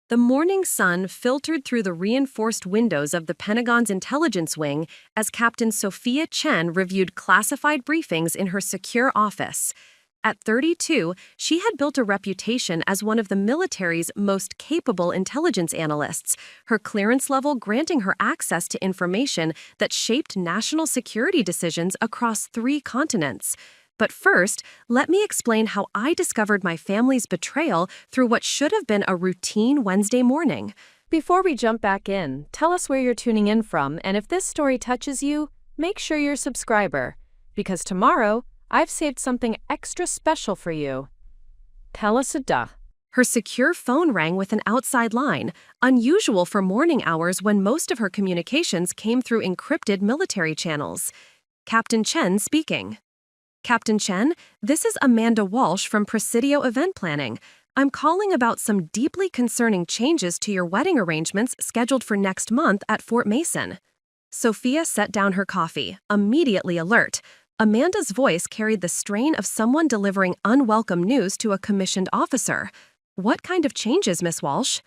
The morning sun filtered through the reinforced windows of the Pentagon's intelligence wing as Captain Sophia Chen reviewed classified briefings in her secure office. At 32, she had built a reputation as one of the military's most capable intelligence analysts, her clearance level granting her access to information that shaped national security decisions across 3 continents. But first, let me explain how I discovered my family's betrayal through what should have been a routine Wednesday morning. Before we jump back in, tell us where you're tuning in from, and if this story touches you, make sure you're a subscriber, because tomorrow, I've saved something extra special for you. Tell us a duh. Her secure phone rang with an outside line, unusual for morning hours when most of her communications came through encrypted military channels. Captain Chen speaking. Captain Chen, this is Amanda Walsh from Presidio Event Planning. I'm calling about some deeply concerning changes to your wedding arrangements scheduled for next month at Fort Mason. Sophia set down her coffee, immediately alert. Amanda's voice carried the strain of someone delivering unwelcome news to a commissioned officer. What kind of changes, Miss Walsh?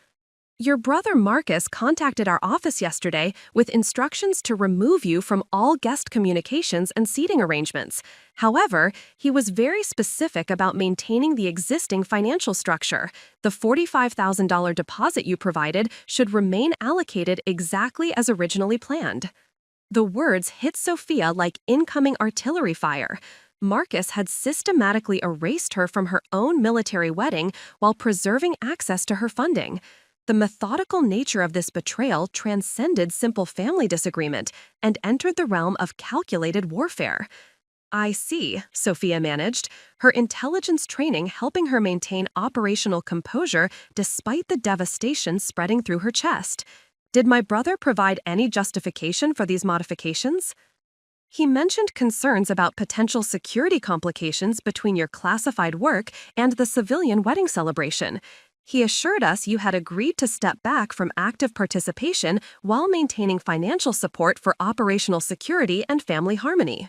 Your brother Marcus contacted our office yesterday with instructions to remove you from all guest communications and seating arrangements. However, he was very specific about maintaining the existing financial structure. The $45,000 deposit you provided should remain allocated exactly as originally planned. The words hit Sophia like incoming artillery fire. Marcus had systematically erased her from her own military wedding while preserving access to her funding. The methodical nature of this betrayal transcended simple family disagreement and entered the realm of calculated warfare. I see, Sophia managed, her intelligence training helping her maintain operational composure despite the devastation spreading through her chest. Did my brother provide any justification for these modifications? He mentioned concerns about potential security complications between your classified work and the civilian wedding celebration. He assured us you had agreed to step back from active participation while maintaining financial support for operational security and family harmony.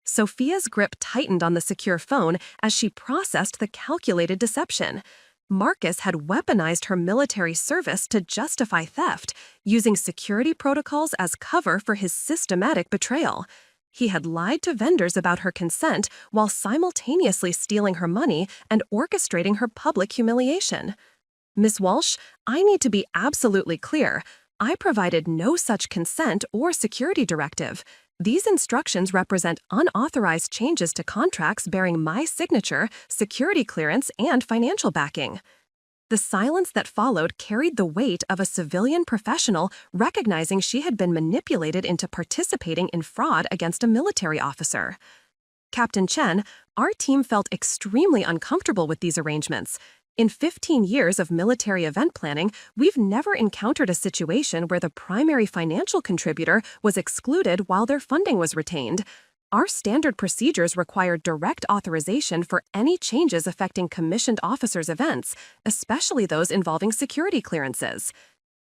Sophia's grip tightened on the secure phone as she processed the calculated deception. Marcus had weaponized her military service to justify theft, using security protocols as cover for his systematic betrayal. He had lied to vendors about her consent while simultaneously stealing her money and orchestrating her public humiliation. Miss Walsh, I need to be absolutely clear. I provided no such consent or security directive. These instructions represent unauthorized changes to contracts bearing my signature, security clearance, and financial backing. The silence that followed carried the weight of a civilian professional recognizing she had been manipulated into participating in fraud against a military officer. Captain Chen, our team felt extremely uncomfortable with these arrangements. In 15 years of military event planning, we've never encountered a situation where the primary financial contributor was excluded while their funding was retained. Our standard procedures require direct authorization for any changes affecting commissioned officers' events, especially those involving security clearances.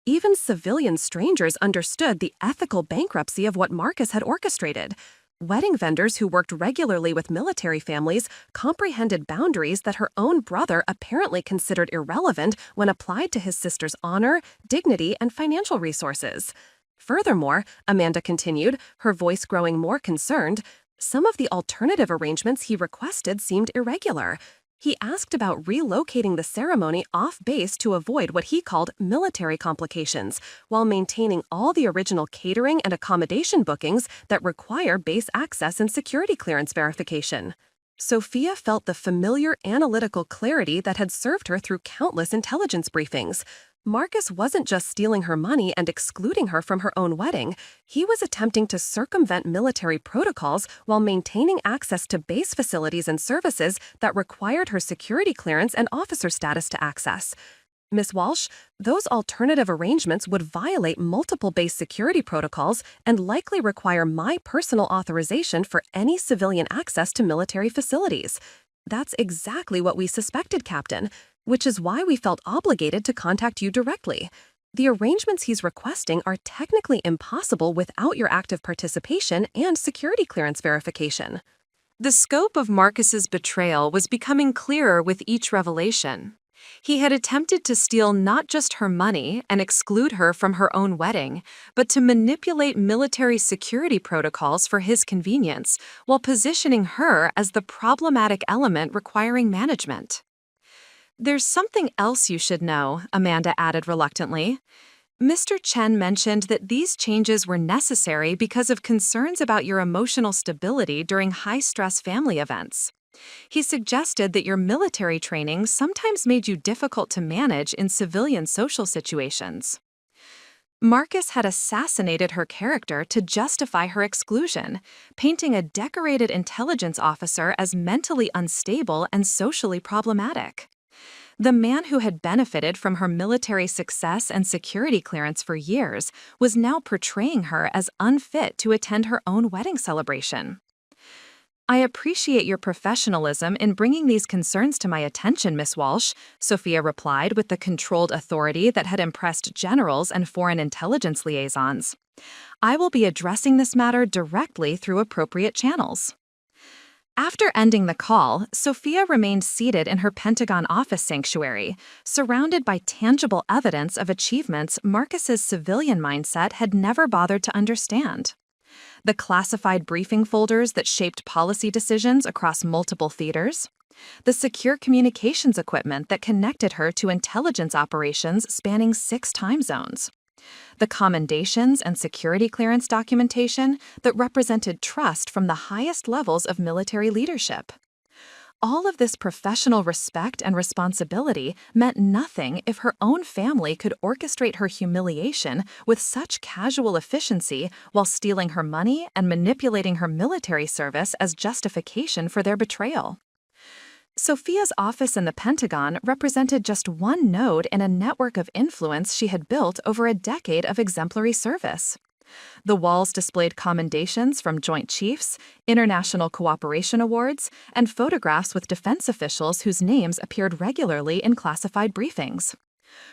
Even civilian strangers understood the ethical bankruptcy of what Marcus had orchestrated. Wedding vendors who worked regularly with military families comprehended boundaries that her own brother apparently considered irrelevant when applied to his sister's honor, dignity, and financial resources. Furthermore, Amanda continued, her voice growing more concerned, some of the alternative arrangements he requested seemed irregular. He asked about relocating the ceremony off base to avoid what he called military complications, while maintaining all the original catering and accommodation bookings that require base access and security clearance verification. Sophia felt the familiar analytical clarity that had served her through countless intelligence briefings. Marcus wasn't just stealing her money and excluding her from her own wedding. He was attempting to circumvent military protocols while maintaining access to base facilities and services that required her security clearance and officer status to access. Miss Walsh, those alternative arrangements would violate multiple base security protocols and likely require my personal authorization for any civilian access to military facilities. That's exactly what we suspected, Captain, which is why we felt obligated to contact you directly. The arrangements he's requesting are technically impossible without your active participation and security clearance verification. The scope of Marcus's betrayal was becoming clearer with each revelation. He had attempted to steal not just her money and exclude her from her own wedding, but to manipulate military security protocols for his convenience, while positioning her as the problematic element requiring management. "There's something else you should know," Amanda added reluctantly. "Mr. Chen mentioned that these changes were necessary because of concerns about your emotional stability during high-stress family events. He suggested that your military training sometimes made you difficult to manage in civilian social situations." Marcus had assassinated her character to justify her exclusion, painting a decorated intelligence officer as mentally unstable and socially problematic. The man who had benefited from her military success and security clearance for years was now portraying her as unfit to attend her own wedding celebration. "I appreciate your professionalism in bringing these concerns to my attention, Miss Walsh," Sophia replied with the controlled authority that had impressed generals and foreign intelligence liaisons. "I will be addressing this matter directly through appropriate channels." After ending the call, Sophia remained seated in her Pentagon office sanctuary, surrounded by tangible evidence of achievements Marcus's civilian mindset had never bothered to understand. The classified briefing folders that shaped policy decisions across multiple theaters, the secure communications equipment that connected her to intelligence operations spanning 6 time zones, the commendations and security clearance documentation that represented trust from the highest levels of military leadership. All of this professional respect and responsibility meant nothing if her own family could orchestrate her humiliation with such casual efficiency while stealing her money and manipulating her military service as justification for their betrayal. Sophia's office in the Pentagon represented just one node in a network of influence she had built over a decade of exemplary service. The walls displayed commendations from Joint Chiefs, international cooperation awards, and photographs with defense officials whose names appeared regularly in classified briefings.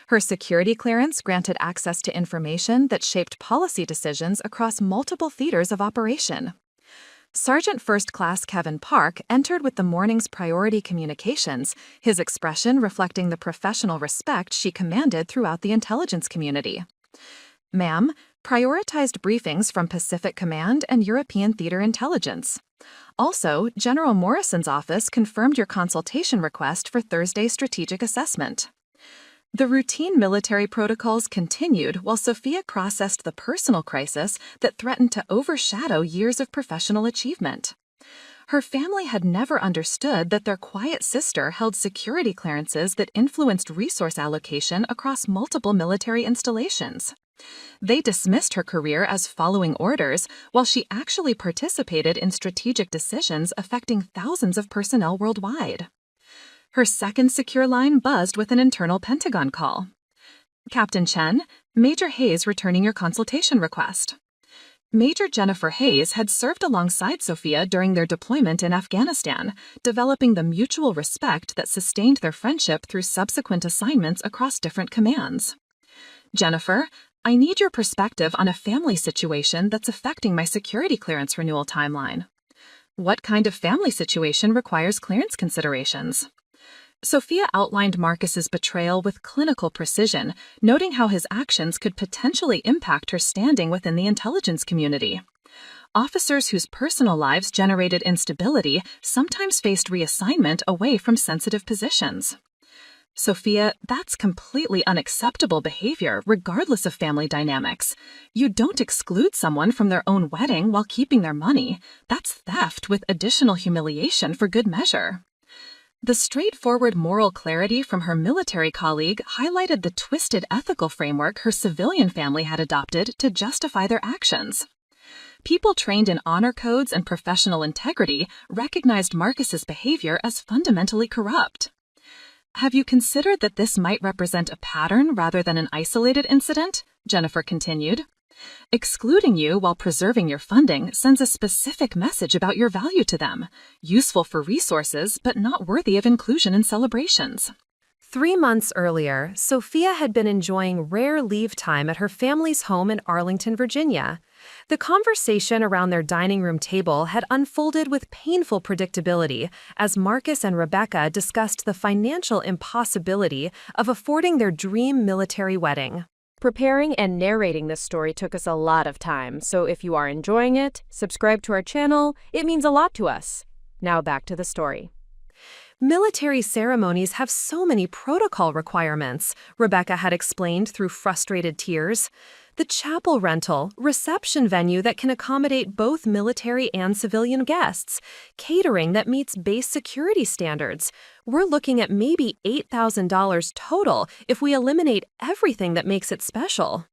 Her security clearance granted access to information that shaped policy decisions across multiple theaters of operation. Sergeant First Class Kevin Park entered with the morning's priority communications, his expression reflecting the professional respect she commanded throughout the intelligence community. "Ma'am, prioritized briefings from Pacific Command and European Theater Intelligence. Also, General Morrison's office confirmed your consultation request for Thursday's strategic assessment." The routine military protocols continued while Sophia processed the personal crisis that threatened to overshadow years of professional achievement. Her family had never understood that their quiet sister held security clearances that influenced resource allocation across multiple military installations. They dismissed her career as following orders, while she actually participated in strategic decisions affecting thousands of personnel worldwide. Her second secure line buzzed with an internal Pentagon call. "Captain Chen, Major Hayes returning your consultation request." Major Jennifer Hayes had served alongside Sophia during their deployment in Afghanistan, developing the mutual respect that sustained their friendship through subsequent assignments across different commands. "Jennifer, I need your perspective on a family situation that's affecting my security clearance renewal timeline." "What kind of family situation requires clearance considerations?" Sophia outlined Marcus's betrayal with clinical precision, noting how his actions could potentially impact her standing within the intelligence community. Officers whose personal lives generated instability sometimes faced reassignment away from sensitive positions. "Sophia, that's completely unacceptable behavior, regardless of family dynamics. You don't exclude someone from their own wedding while keeping their money. That's theft with additional humiliation for good measure." The straightforward moral clarity from her military colleague highlighted the twisted ethical framework her civilian family had adopted to justify their actions. People trained in honor codes and professional integrity recognized Marcus's behavior as fundamentally corrupt. "Have you considered that this might represent a pattern rather than an isolated incident?" Jennifer continued. "Excluding you while preserving your funding sends a specific message about your value to them, useful for resources but not worthy of inclusion in celebrations." 3 months earlier, Sophia had been enjoying rare leave time at her family's home in Arlington, Virginia. The conversation around their dining room table had unfolded with painful predictability as Marcus and Rebecca discussed the financial impossibility of affording their dream military wedding. Preparing and narrating this story took us a lot of time, so if you are enjoying it, subscribe to our channel. It means a lot to us. Now back to the story. Military ceremonies have so many protocol requirements, Rebecca had explained through frustrated tears. The chapel rental, reception venue that can accommodate both military and civilian guests, catering that meets base security standards. We're looking at maybe $8,000 total if we eliminate everything that makes it special.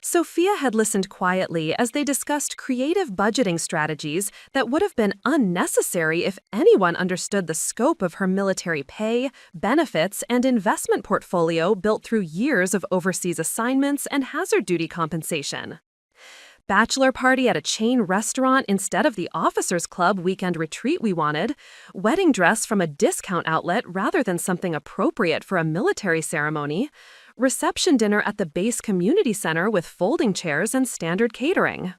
Sophia had listened quietly as they discussed creative budgeting strategies that would have been unnecessary if anyone understood the scope of her military pay, benefits, and investment portfolio built through years of overseas assignments and hazard duty compensation. Bachelor party at a chain restaurant instead of the officers' club weekend retreat we wanted, wedding dress from a discount outlet rather than something appropriate for a military ceremony, reception dinner at the base community center with folding chairs and standard catering.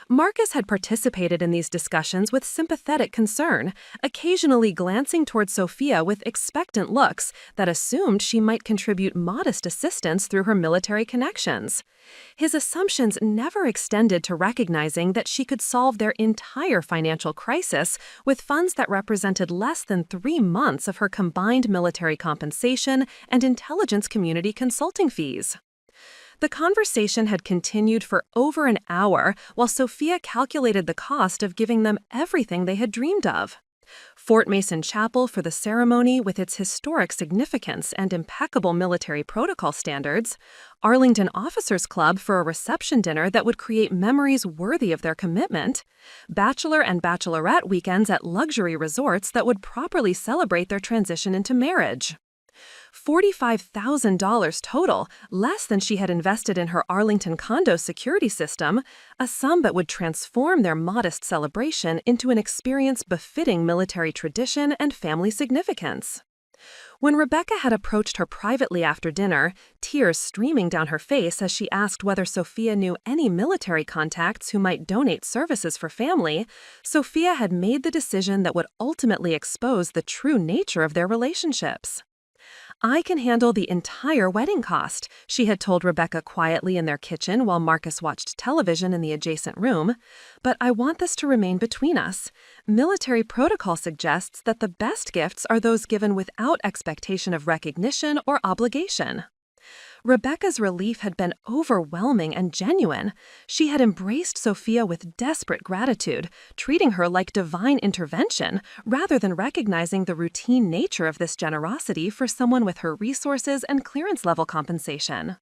Marcus had participated in these discussions with sympathetic concern, occasionally glancing toward Sophia with expectant looks that assumed she might contribute modest assistance through her military connections. His assumptions never extended to recognizing that she could solve their entire financial crisis with funds that represented less than 3 months of her combined military compensation and intelligence community consulting fees. The conversation had continued for over an hour while Sophia calculated the cost of giving them everything they had dreamed of. Fort Mason Chapel for the ceremony with its historic significance and impeccable military protocol standards, Arlington Officers Club for a reception dinner that would create memories worthy of their commitment, bachelor and bachelorette weekends at luxury resorts that would properly celebrate their transition into marriage. $45,000 total, less than she had invested in her Arlington condo security system, a sum that would transform their modest celebration into an experience befitting military tradition and family significance. When Rebecca had approached her privately after dinner, tears streaming down her face as she asked whether Sophia knew any military contacts who might donate services for family, Sophia had made the decision that would ultimately expose the true nature of their relationships. "I can handle the entire wedding cost," she had told Rebecca quietly in their kitchen while Marcus watched television in the adjacent room, "but I want this to remain between us. Military protocol suggests that the best gifts are those given without expectation of recognition or obligation." Rebecca's relief had been overwhelming and genuine. She had embraced Sophia with desperate gratitude, treating her like divine intervention, rather than recognizing the routine nature of this generosity for someone with her resources and clearance-level compensation.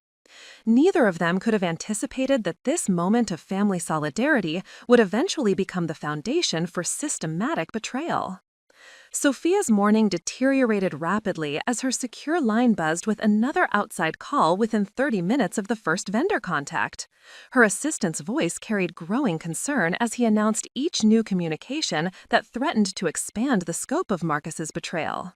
Neither of them could have anticipated that this moment of family solidarity would eventually become the foundation for systematic betrayal. Sophia's morning deteriorated rapidly as her secure line buzzed with another outside call within 30 minutes of the first vendor contact. Her assistant's voice carried growing concern as he announced each new communication that threatened to expand the scope of Marcus's betrayal.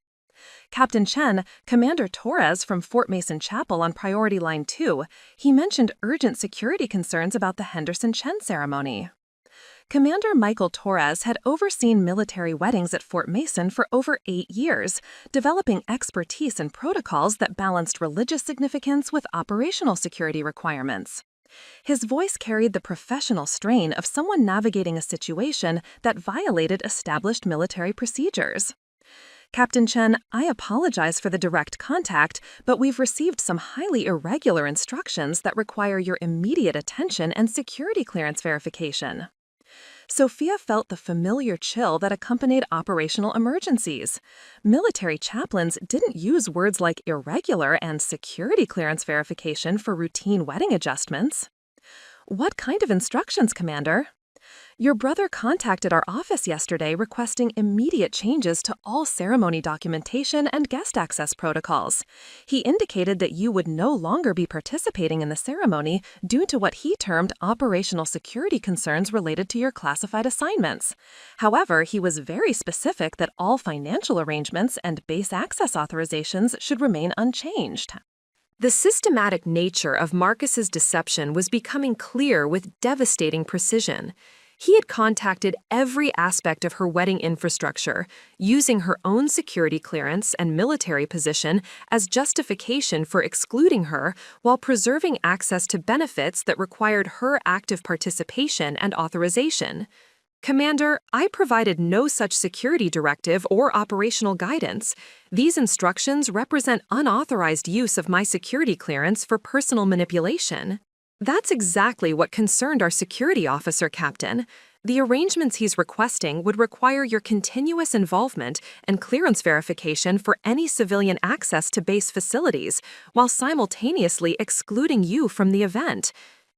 Captain Chen, Commander Torres from Fort Mason Chapel on Priority Line 2, he mentioned urgent security concerns about the Henderson-Chen ceremony. Commander Michael Torres had overseen military weddings at Fort Mason for over 8 years, developing expertise and protocols that balanced religious significance with operational security requirements. His voice carried the professional strain of someone navigating a situation that violated established military procedures. "Captain Chen, I apologize for the direct contact, but we've received some highly irregular instructions that require your immediate attention and security clearance verification." Sophia felt the familiar chill that accompanied operational emergencies. Military chaplains didn't use words like irregular and security clearance verification for routine wedding adjustments. "What kind of instructions, Commander?" Your brother contacted our office yesterday requesting immediate changes to all ceremony documentation and guest access protocols. He indicated that you would no longer be participating in the ceremony due to what he termed operational security concerns related to your classified assignments. However, he was very specific that all financial arrangements and base access authorizations should remain unchanged. The systematic nature of Marcus's deception was becoming clear with devastating precision. He had contacted every aspect of her wedding infrastructure, using her own security clearance and military position as justification for excluding her while preserving access to benefits that required her active participation and authorization. Commander, I provided no such security directive or operational guidance. These instructions represent unauthorized use of my security clearance for personal manipulation. That's exactly what concerned our security officer, Captain. The arrangements he's requesting would require your continuous involvement and clearance verification for any civilian access to base facilities, while simultaneously excluding you from the event.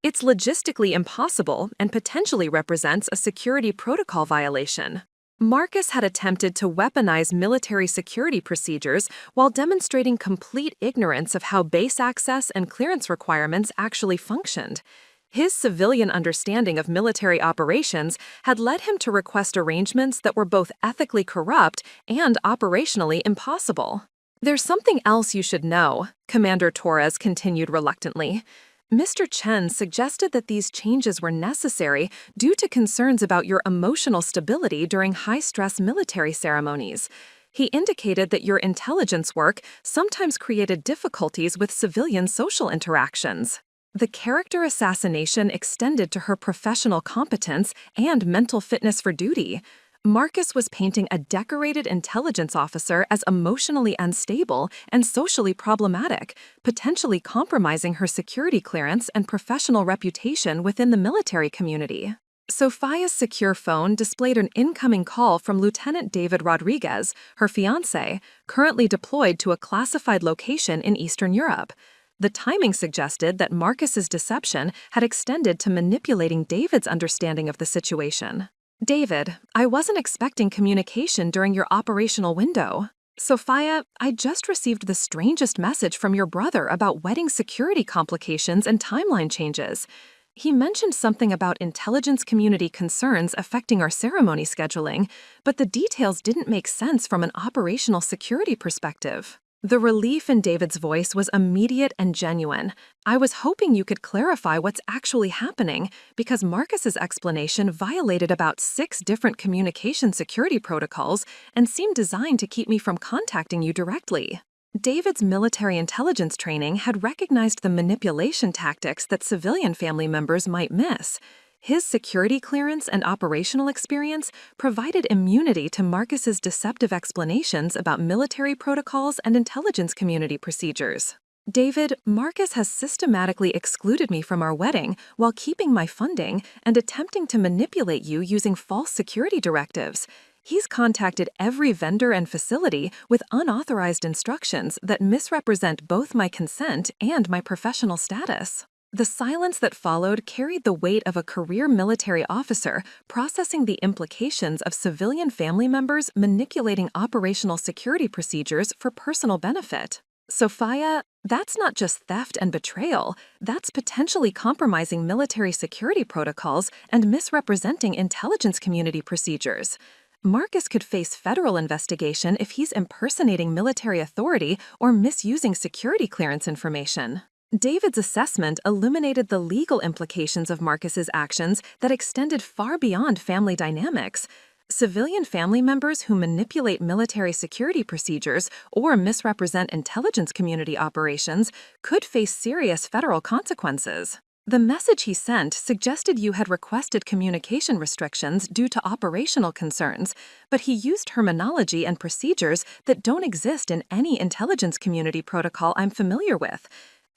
It's logistically impossible and potentially represents a security protocol violation. Marcus had attempted to weaponize military security procedures while demonstrating complete ignorance of how base access and clearance requirements actually functioned. His civilian understanding of military operations had led him to request arrangements that were both ethically corrupt and operationally impossible. There's something else you should know, Commander Torres continued reluctantly. Mr. Chen suggested that these changes were necessary due to concerns about your emotional stability during high-stress military ceremonies. He indicated that your intelligence work sometimes created difficulties with civilian social interactions. The character assassination extended to her professional competence and mental fitness for duty. Marcus was painting a decorated intelligence officer as emotionally unstable and socially problematic, potentially compromising her security clearance and professional reputation within the military community. Sophia's secure phone displayed an incoming call from Lieutenant David Rodriguez, her fiancé, currently deployed to a classified location in Eastern Europe. The timing suggested that Marcus's deception had extended to manipulating David's understanding of the situation. David, I wasn't expecting communication during your operational window. Sophia, I just received the strangest message from your brother about wedding security complications and timeline changes. He mentioned something about intelligence community concerns affecting our ceremony scheduling, but the details didn't make sense from an operational security perspective. The relief in David's voice was immediate and genuine. I was hoping you could clarify what's actually happening, because Marcus's explanation violated about 6 different communication security protocols and seemed designed to keep me from contacting you directly. David's military intelligence training had recognized the manipulation tactics that civilian family members might miss. His security clearance and operational experience provided immunity to Marcus's deceptive explanations about military protocols and intelligence community procedures. David, Marcus has systematically excluded me from our wedding while keeping my funding and attempting to manipulate you using false security directives. He's contacted every vendor and facility with unauthorized instructions that misrepresent both my consent and my professional status. The silence that followed carried the weight of a career military officer processing the implications of civilian family members manipulating operational security procedures for personal benefit. Sophia, that's not just theft and betrayal, that's potentially compromising military security protocols and misrepresenting intelligence community procedures. Marcus could face federal investigation if he's impersonating military authority or misusing security clearance information. David's assessment illuminated the legal implications of Marcus's actions that extended far beyond family dynamics. Civilian family members who manipulate military security procedures or misrepresent intelligence community operations could face serious federal consequences. The message he sent suggested you had requested communication restrictions due to operational concerns, but he used terminology and procedures that don't exist in any intelligence community protocol I'm familiar with.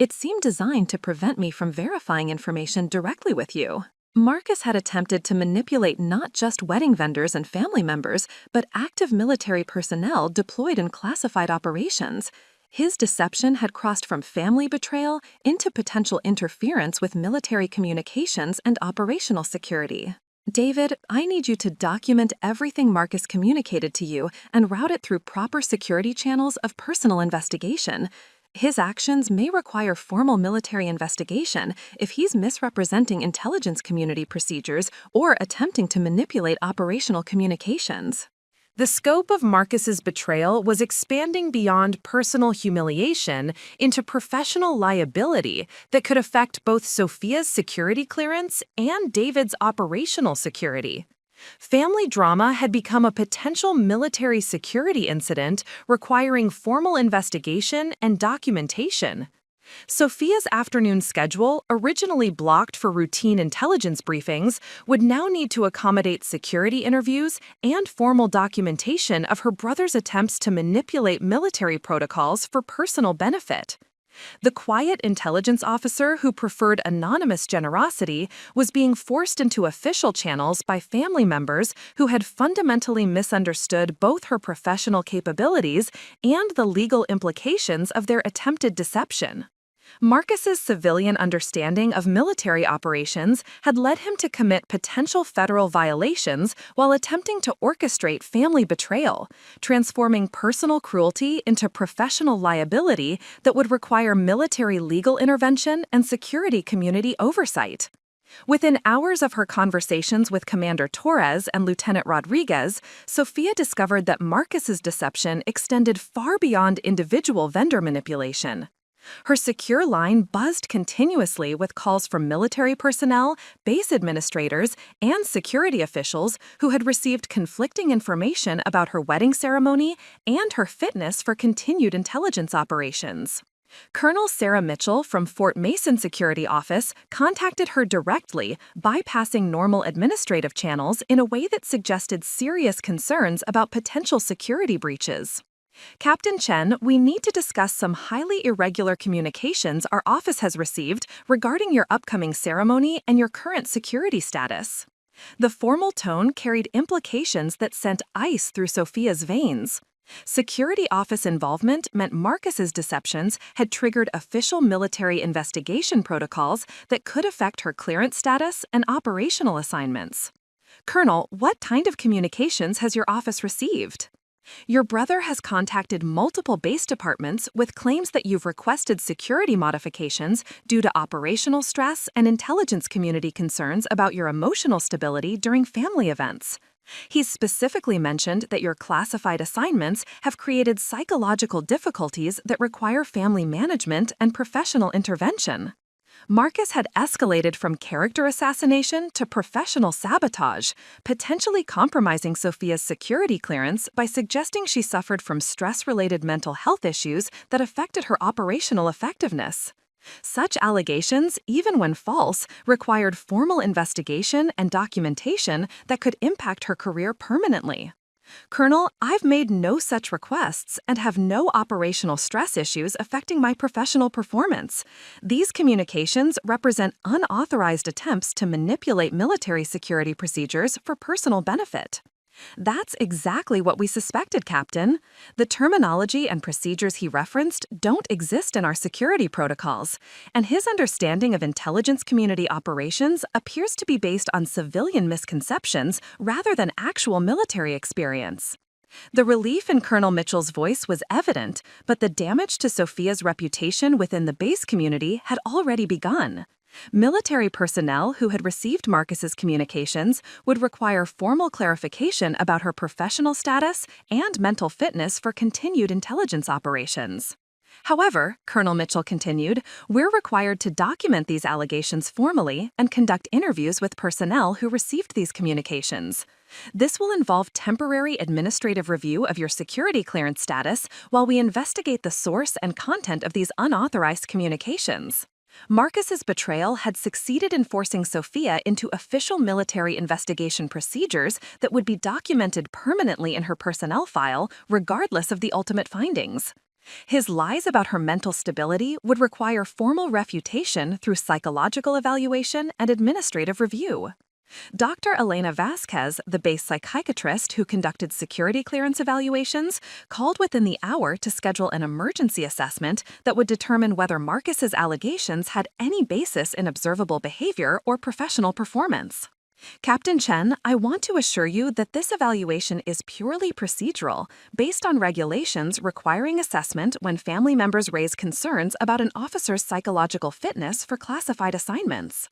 It seemed designed to prevent me from verifying information directly with you. Marcus had attempted to manipulate not just wedding vendors and family members, but active military personnel deployed in classified operations. His deception had crossed from family betrayal into potential interference with military communications and operational security. David, I need you to document everything Marcus communicated to you and route it through proper security channels of personal investigation. His actions may require formal military investigation if he's misrepresenting intelligence community procedures or attempting to manipulate operational communications. The scope of Marcus's betrayal was expanding beyond personal humiliation into professional liability that could affect both Sophia's security clearance and David's operational security. Family drama had become a potential military security incident requiring formal investigation and documentation. Sophia's afternoon schedule, originally blocked for routine intelligence briefings, would now need to accommodate security interviews and formal documentation of her brother's attempts to manipulate military protocols for personal benefit. The quiet intelligence officer who preferred anonymous generosity was being forced into official channels by family members who had fundamentally misunderstood both her professional capabilities and the legal implications of their attempted deception. Marcus's civilian understanding of military operations had led him to commit potential federal violations while attempting to orchestrate family betrayal, transforming personal cruelty into professional liability that would require military legal intervention and security community oversight. Within hours of her conversations with Commander Torres and Lieutenant Rodriguez, Sophia discovered that Marcus's deception extended far beyond individual vendor manipulation. Her secure line buzzed continuously with calls from military personnel, base administrators, and security officials who had received conflicting information about her wedding ceremony and her fitness for continued intelligence operations. Colonel Sarah Mitchell from Fort Mason Security Office contacted her directly, bypassing normal administrative channels in a way that suggested serious concerns about potential security breaches. Captain Chen, we need to discuss some highly irregular communications our office has received regarding your upcoming ceremony and your current security status. The formal tone carried implications that sent ice through Sophia's veins. Security office involvement meant Marcus's deceptions had triggered official military investigation protocols that could affect her clearance status and operational assignments. Colonel, what kind of communications has your office received? Your brother has contacted multiple base departments with claims that you've requested security modifications due to operational stress and intelligence community concerns about your emotional stability during family events. He's specifically mentioned that your classified assignments have created psychological difficulties that require family management and professional intervention. Marcus had escalated from character assassination to professional sabotage, potentially compromising Sophia's security clearance by suggesting she suffered from stress-related mental health issues that affected her operational effectiveness. Such allegations, even when false, required formal investigation and documentation that could impact her career permanently. Colonel, I've made no such requests and have no operational stress issues affecting my professional performance. These communications represent unauthorized attempts to manipulate military security procedures for personal benefit. That's exactly what we suspected, Captain. The terminology and procedures he referenced don't exist in our security protocols, and his understanding of intelligence community operations appears to be based on civilian misconceptions rather than actual military experience. The relief in Colonel Mitchell's voice was evident, but the damage to Sophia's reputation within the base community had already begun. Military personnel who had received Marcus's communications would require formal clarification about her professional status and mental fitness for continued intelligence operations. However, Colonel Mitchell continued, we're required to document these allegations formally and conduct interviews with personnel who received these communications. This will involve temporary administrative review of your security clearance status while we investigate the source and content of these unauthorized communications. Marcus's betrayal had succeeded in forcing Sophia into official military investigation procedures that would be documented permanently in her personnel file, regardless of the ultimate findings. His lies about her mental stability would require formal refutation through psychological evaluation and administrative review. Dr. Elena Vasquez, the base psychiatrist who conducted security clearance evaluations, called within the hour to schedule an emergency assessment that would determine whether Marcus's allegations had any basis in observable behavior or professional performance. Captain Chen, I want to assure you that this evaluation is purely procedural, based on regulations requiring assessment when family members raise concerns about an officer's psychological fitness for classified assignments.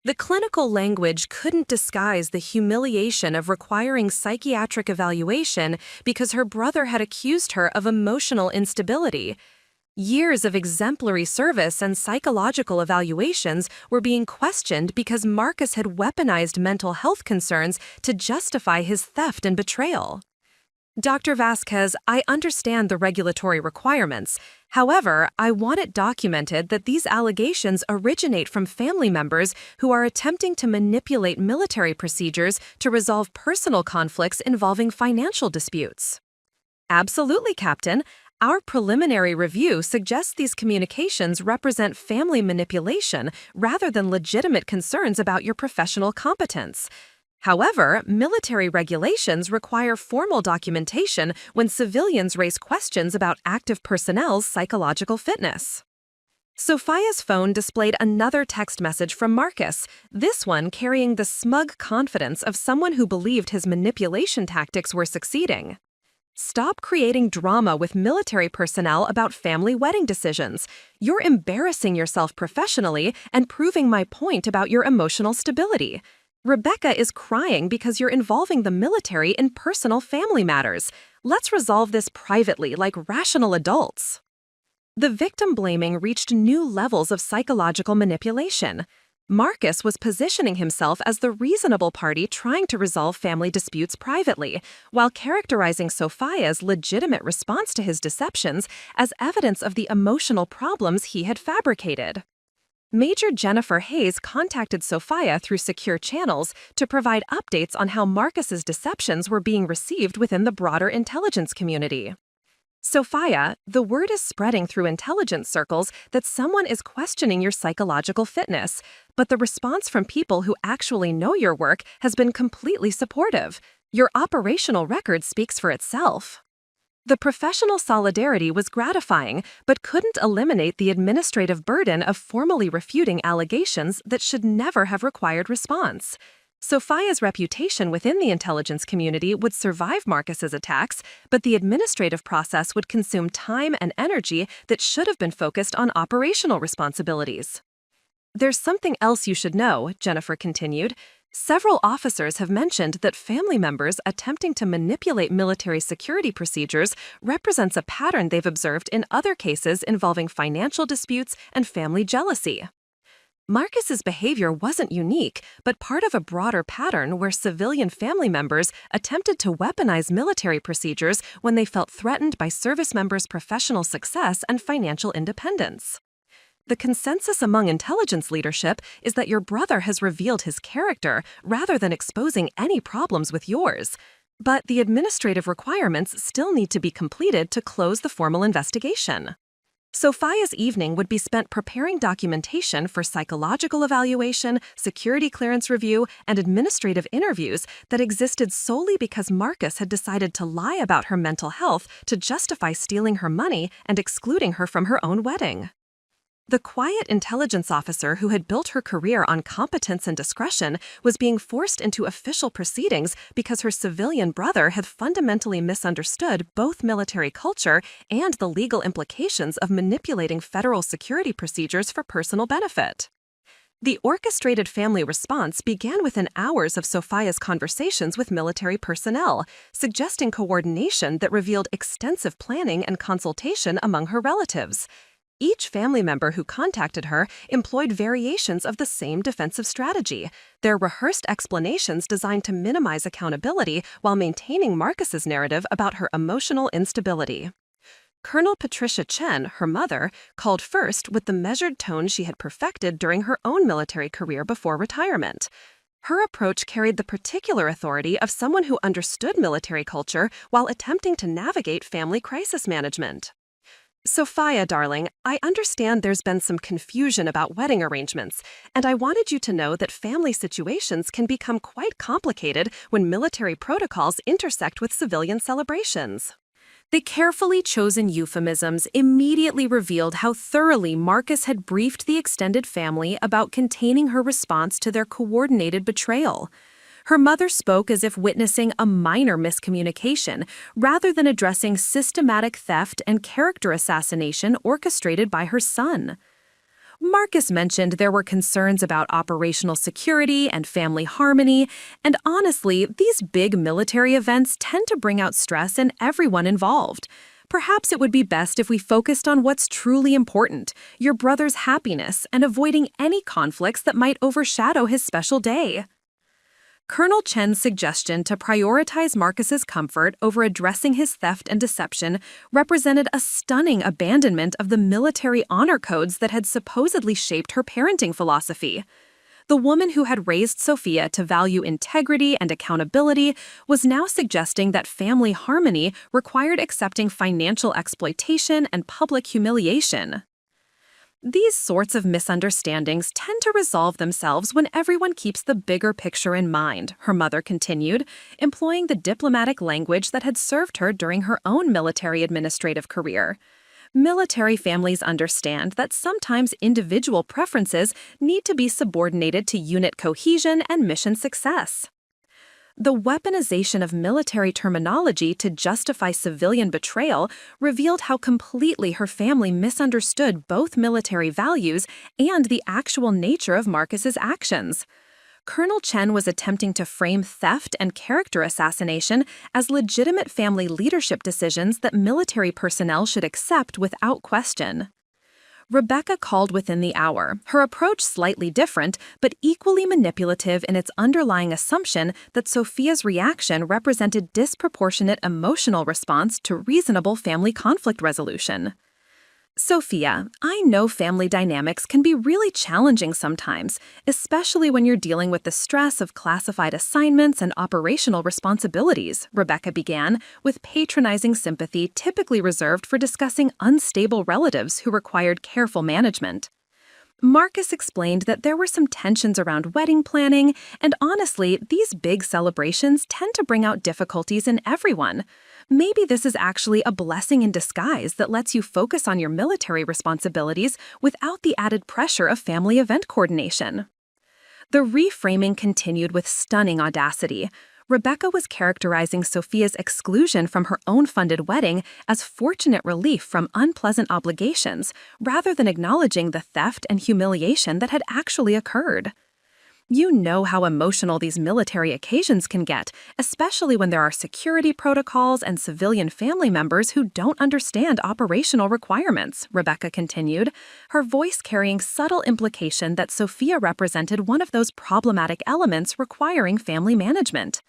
The clinical language couldn't disguise the humiliation of requiring psychiatric evaluation because her brother had accused her of emotional instability. Years of exemplary service and psychological evaluations were being questioned because Marcus had weaponized mental health concerns to justify his theft and betrayal. Dr. Vasquez, I understand the regulatory requirements. However, I want it documented that these allegations originate from family members who are attempting to manipulate military procedures to resolve personal conflicts involving financial disputes. Absolutely, Captain. Our preliminary review suggests these communications represent family manipulation rather than legitimate concerns about your professional competence. However, military regulations require formal documentation when civilians raise questions about active personnel's psychological fitness. Sophia's phone displayed another text message from Marcus, this one carrying the smug confidence of someone who believed his manipulation tactics were succeeding. Stop creating drama with military personnel about family wedding decisions. You're embarrassing yourself professionally and proving my point about your emotional stability. Rebecca is crying because you're involving the military in personal family matters. Let's resolve this privately like rational adults. The victim blaming reached new levels of psychological manipulation. Marcus was positioning himself as the reasonable party trying to resolve family disputes privately, while characterizing Sophia's legitimate response to his deceptions as evidence of the emotional problems he had fabricated. Major Jennifer Hayes contacted Sophia through secure channels to provide updates on how Marcus's deceptions were being received within the broader intelligence community. Sophia, the word is spreading through intelligence circles that someone is questioning your psychological fitness, but the response from people who actually know your work has been completely supportive. Your operational record speaks for itself. The professional solidarity was gratifying, but couldn't eliminate the administrative burden of formally refuting allegations that should never have required response. Sophia's reputation within the intelligence community would survive Marcus's attacks, but the administrative process would consume time and energy that should have been focused on operational responsibilities. There's something else you should know, Jennifer continued. Several officers have mentioned that family members attempting to manipulate military security procedures represents a pattern they've observed in other cases involving financial disputes and family jealousy. Marcus's behavior wasn't unique, but part of a broader pattern where civilian family members attempted to weaponize military procedures when they felt threatened by service members' professional success and financial independence. The consensus among intelligence leadership is that your brother has revealed his character rather than exposing any problems with yours. But the administrative requirements still need to be completed to close the formal investigation. Sophia's evening would be spent preparing documentation for psychological evaluation, security clearance review, and administrative interviews that existed solely because Marcus had decided to lie about her mental health to justify stealing her money and excluding her from her own wedding. The quiet intelligence officer who had built her career on competence and discretion was being forced into official proceedings because her civilian brother had fundamentally misunderstood both military culture and the legal implications of manipulating federal security procedures for personal benefit. The orchestrated family response began within hours of Sophia's conversations with military personnel, suggesting coordination that revealed extensive planning and consultation among her relatives. Each family member who contacted her employed variations of the same defensive strategy, their rehearsed explanations designed to minimize accountability while maintaining Marcus's narrative about her emotional instability. Colonel Patricia Chen, her mother, called first with the measured tone she had perfected during her own military career before retirement. Her approach carried the particular authority of someone who understood military culture while attempting to navigate family crisis management. Sophia, darling, I understand there's been some confusion about wedding arrangements, and I wanted you to know that family situations can become quite complicated when military protocols intersect with civilian celebrations. The carefully chosen euphemisms immediately revealed how thoroughly Marcus had briefed the extended family about containing her response to their coordinated betrayal. Her mother spoke as if witnessing a minor miscommunication, rather than addressing systematic theft and character assassination orchestrated by her son. Marcus mentioned there were concerns about operational security and family harmony, and honestly, these big military events tend to bring out stress in everyone involved. Perhaps it would be best if we focused on what's truly important, your brother's happiness, and avoiding any conflicts that might overshadow his special day. Colonel Chen's suggestion to prioritize Marcus's comfort over addressing his theft and deception represented a stunning abandonment of the military honor codes that had supposedly shaped her parenting philosophy. The woman who had raised Sophia to value integrity and accountability was now suggesting that family harmony required accepting financial exploitation and public humiliation. These sorts of misunderstandings tend to resolve themselves when everyone keeps the bigger picture in mind, her mother continued, employing the diplomatic language that had served her during her own military administrative career. Military families understand that sometimes individual preferences need to be subordinated to unit cohesion and mission success. The weaponization of military terminology to justify civilian betrayal revealed how completely her family misunderstood both military values and the actual nature of Marcus's actions. Colonel Chen was attempting to frame theft and character assassination as legitimate family leadership decisions that military personnel should accept without question. Rebecca called within the hour, her approach slightly different, but equally manipulative in its underlying assumption that Sophia's reaction represented disproportionate emotional response to reasonable family conflict resolution. Sophia, I know family dynamics can be really challenging sometimes, especially when you're dealing with the stress of classified assignments and operational responsibilities, Rebecca began, with patronizing sympathy typically reserved for discussing unstable relatives who required careful management. Marcus explained that there were some tensions around wedding planning, and honestly, these big celebrations tend to bring out difficulties in everyone. Maybe this is actually a blessing in disguise that lets you focus on your military responsibilities without the added pressure of family event coordination. The reframing continued with stunning audacity. Rebecca was characterizing Sophia's exclusion from her own funded wedding as fortunate relief from unpleasant obligations, rather than acknowledging the theft and humiliation that had actually occurred. You know how emotional these military occasions can get, especially when there are security protocols and civilian family members who don't understand operational requirements, Rebecca continued, her voice carrying subtle implication that Sophia represented one of those problematic elements requiring family management.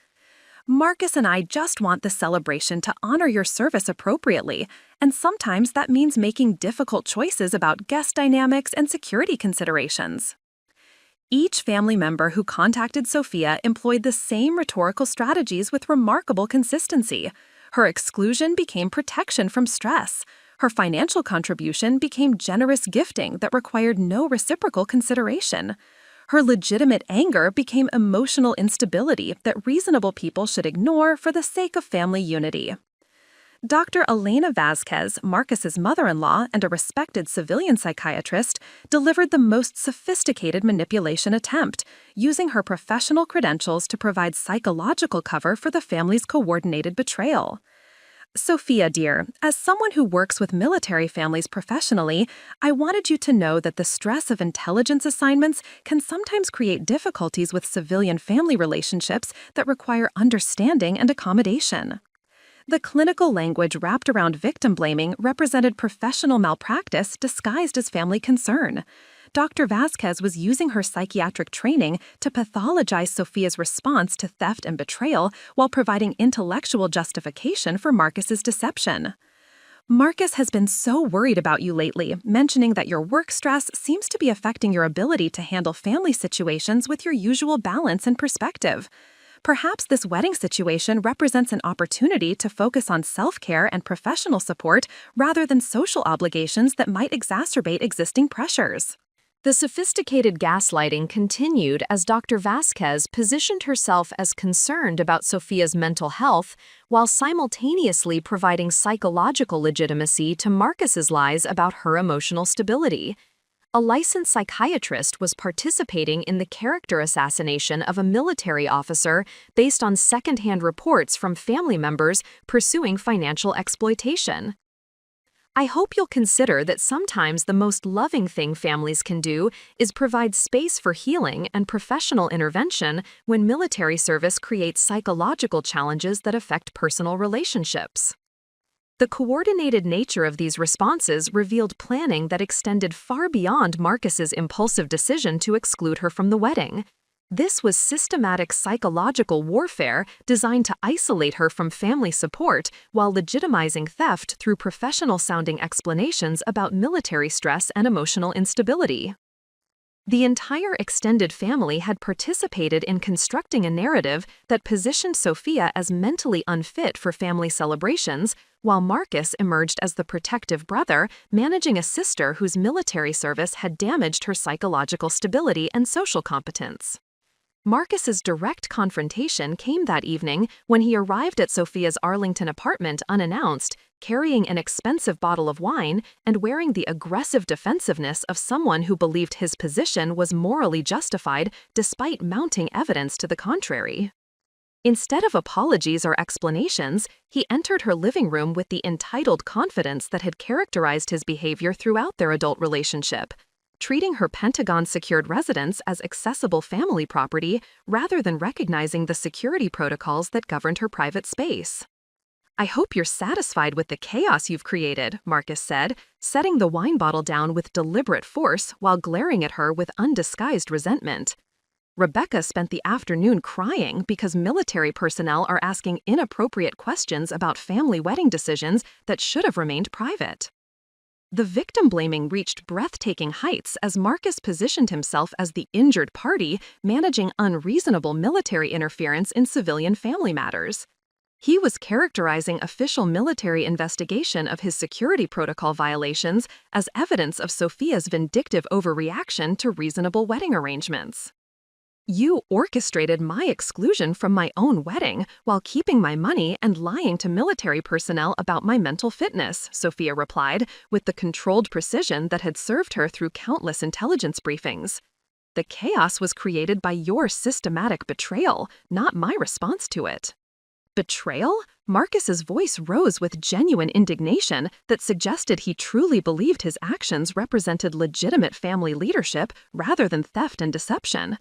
Marcus and I just want the celebration to honor your service appropriately, and sometimes that means making difficult choices about guest dynamics and security considerations. Each family member who contacted Sophia employed the same rhetorical strategies with remarkable consistency. Her exclusion became protection from stress. Her financial contribution became generous gifting that required no reciprocal consideration. Her legitimate anger became emotional instability that reasonable people should ignore for the sake of family unity. Dr. Elena Vasquez, Marcus's mother-in-law and a respected civilian psychiatrist, delivered the most sophisticated manipulation attempt, using her professional credentials to provide psychological cover for the family's coordinated betrayal. Sophia, dear, as someone who works with military families professionally, I wanted you to know that the stress of intelligence assignments can sometimes create difficulties with civilian family relationships that require understanding and accommodation. The clinical language wrapped around victim blaming represented professional malpractice disguised as family concern. Dr. Vasquez was using her psychiatric training to pathologize Sophia's response to theft and betrayal while providing intellectual justification for Marcus's deception. Marcus has been so worried about you lately, mentioning that your work stress seems to be affecting your ability to handle family situations with your usual balance and perspective. Perhaps this wedding situation represents an opportunity to focus on self-care and professional support rather than social obligations that might exacerbate existing pressures. The sophisticated gaslighting continued as Dr. Vasquez positioned herself as concerned about Sophia's mental health while simultaneously providing psychological legitimacy to Marcus's lies about her emotional stability. A licensed psychiatrist was participating in the character assassination of a military officer based on secondhand reports from family members pursuing financial exploitation. I hope you'll consider that sometimes the most loving thing families can do is provide space for healing and professional intervention when military service creates psychological challenges that affect personal relationships. The coordinated nature of these responses revealed planning that extended far beyond Marcus's impulsive decision to exclude her from the wedding. This was systematic psychological warfare designed to isolate her from family support while legitimizing theft through professional-sounding explanations about military stress and emotional instability. The entire extended family had participated in constructing a narrative that positioned Sophia as mentally unfit for family celebrations, while Marcus emerged as the protective brother, managing a sister whose military service had damaged her psychological stability and social competence. Marcus's direct confrontation came that evening when he arrived at Sophia's Arlington apartment unannounced, carrying an expensive bottle of wine and wearing the aggressive defensiveness of someone who believed his position was morally justified despite mounting evidence to the contrary. Instead of apologies or explanations, he entered her living room with the entitled confidence that had characterized his behavior throughout their adult relationship, treating her Pentagon-secured residence as accessible family property rather than recognizing the security protocols that governed her private space. "I hope you're satisfied with the chaos you've created," Marcus said, setting the wine bottle down with deliberate force while glaring at her with undisguised resentment. Rebecca spent the afternoon crying because military personnel are asking inappropriate questions about family wedding decisions that should have remained private. The victim-blaming reached breathtaking heights as Marcus positioned himself as the injured party, managing unreasonable military interference in civilian family matters. He was characterizing official military investigation of his security protocol violations as evidence of Sophia's vindictive overreaction to reasonable wedding arrangements. "You orchestrated my exclusion from my own wedding while keeping my money and lying to military personnel about my mental fitness," Sophia replied, with the controlled precision that had served her through countless intelligence briefings. "The chaos was created by your systematic betrayal, not my response to it." Betrayal? Marcus's voice rose with genuine indignation that suggested he truly believed his actions represented legitimate family leadership rather than theft and deception.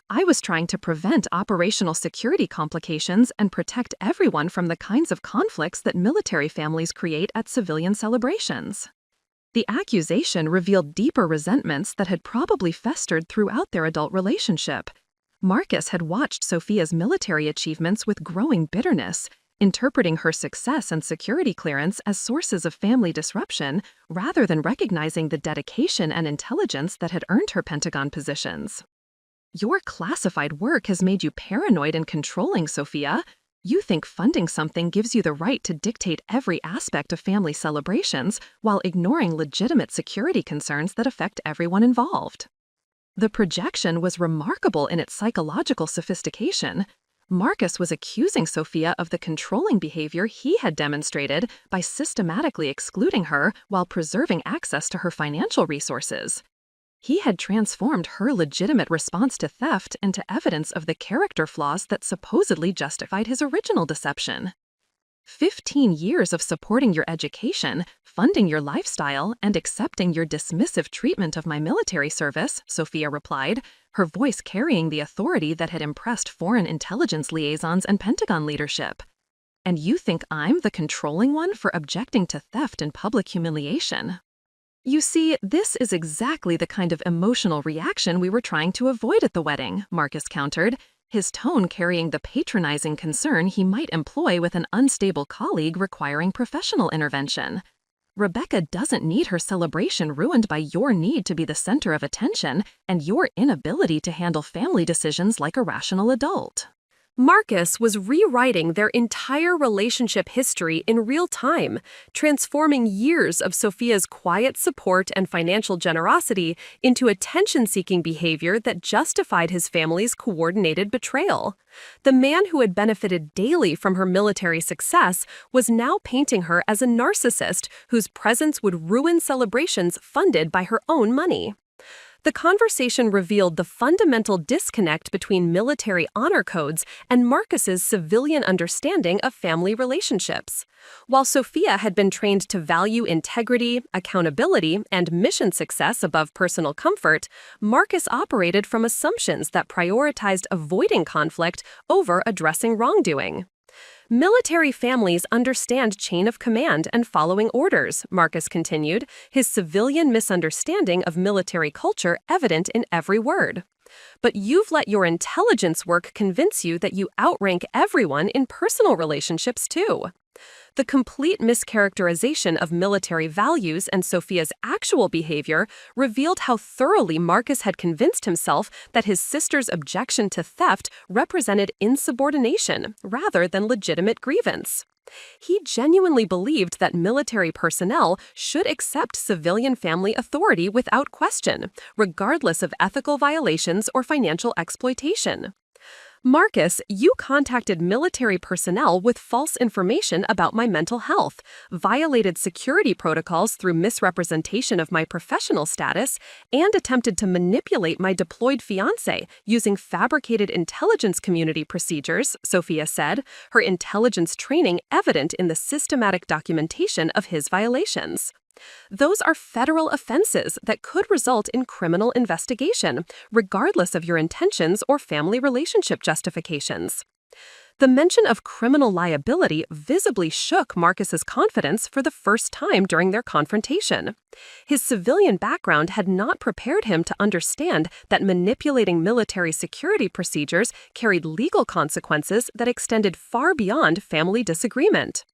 "I was trying to prevent operational security complications and protect everyone from the kinds of conflicts that military families create at civilian celebrations." The accusation revealed deeper resentments that had probably festered throughout their adult relationship. Marcus had watched Sophia's military achievements with growing bitterness, interpreting her success and security clearance as sources of family disruption rather than recognizing the dedication and intelligence that had earned her Pentagon positions. "Your classified work has made you paranoid and controlling, Sophia. You think funding something gives you the right to dictate every aspect of family celebrations while ignoring legitimate security concerns that affect everyone involved." The projection was remarkable in its psychological sophistication. Marcus was accusing Sophia of the controlling behavior he had demonstrated by systematically excluding her while preserving access to her financial resources. He had transformed her legitimate response to theft into evidence of the character flaws that supposedly justified his original deception. 15 years of supporting your education, funding your lifestyle, and accepting your dismissive treatment of my military service, Sophia replied, her voice carrying the authority that had impressed foreign intelligence liaisons and Pentagon leadership. "And you think I'm the controlling one for objecting to theft and public humiliation?" "You see, this is exactly the kind of emotional reaction we were trying to avoid at the wedding," Marcus countered, his tone carrying the patronizing concern he might employ with an unstable colleague requiring professional intervention. "Rebecca doesn't need her celebration ruined by your need to be the center of attention and your inability to handle family decisions like a rational adult." Marcus was rewriting their entire relationship history in real time, transforming years of Sophia's quiet support and financial generosity into attention-seeking behavior that justified his family's coordinated betrayal. The man who had benefited daily from her military success was now painting her as a narcissist whose presence would ruin celebrations funded by her own money. The conversation revealed the fundamental disconnect between military honor codes and Marcus's civilian understanding of family relationships. While Sophia had been trained to value integrity, accountability, and mission success above personal comfort, Marcus operated from assumptions that prioritized avoiding conflict over addressing wrongdoing. Military families understand chain of command and following orders, Marcus continued, his civilian misunderstanding of military culture evident in every word. But you've let your intelligence work convince you that you outrank everyone in personal relationships too. The complete mischaracterization of military values and Sophia's actual behavior revealed how thoroughly Marcus had convinced himself that his sister's objection to theft represented insubordination rather than legitimate grievance. He genuinely believed that military personnel should accept civilian family authority without question, regardless of ethical violations or financial exploitation. Marcus, you contacted military personnel with false information about my mental health, violated security protocols through misrepresentation of my professional status, and attempted to manipulate my deployed fiancé using fabricated intelligence community procedures, Sophia said, her intelligence training evident in the systematic documentation of his violations. Those are federal offenses that could result in criminal investigation, regardless of your intentions or family relationship justifications. The mention of criminal liability visibly shook Marcus's confidence for the first time during their confrontation. His civilian background had not prepared him to understand that manipulating military security procedures carried legal consequences that extended far beyond family disagreement.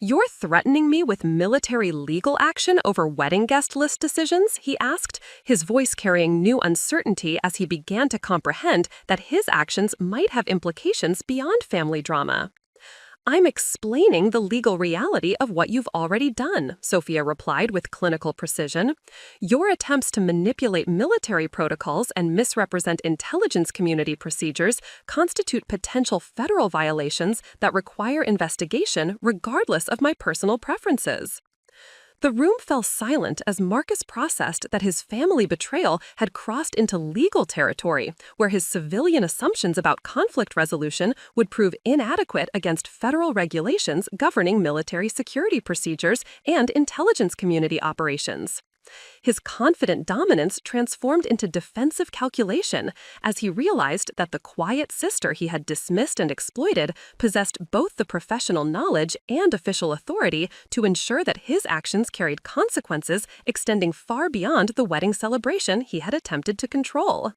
"You're threatening me with military legal action over wedding guest list decisions?" he asked, his voice carrying new uncertainty as he began to comprehend that his actions might have implications beyond family drama. "I'm explaining the legal reality of what you've already done," Sophia replied with clinical precision. "Your attempts to manipulate military protocols and misrepresent intelligence community procedures constitute potential federal violations that require investigation regardless of my personal preferences." The room fell silent as Marcus processed that his family betrayal had crossed into legal territory, where his civilian assumptions about conflict resolution would prove inadequate against federal regulations governing military security procedures and intelligence community operations. His confident dominance transformed into defensive calculation as he realized that the quiet sister he had dismissed and exploited possessed both the professional knowledge and official authority to ensure that his actions carried consequences extending far beyond the wedding celebration he had attempted to control.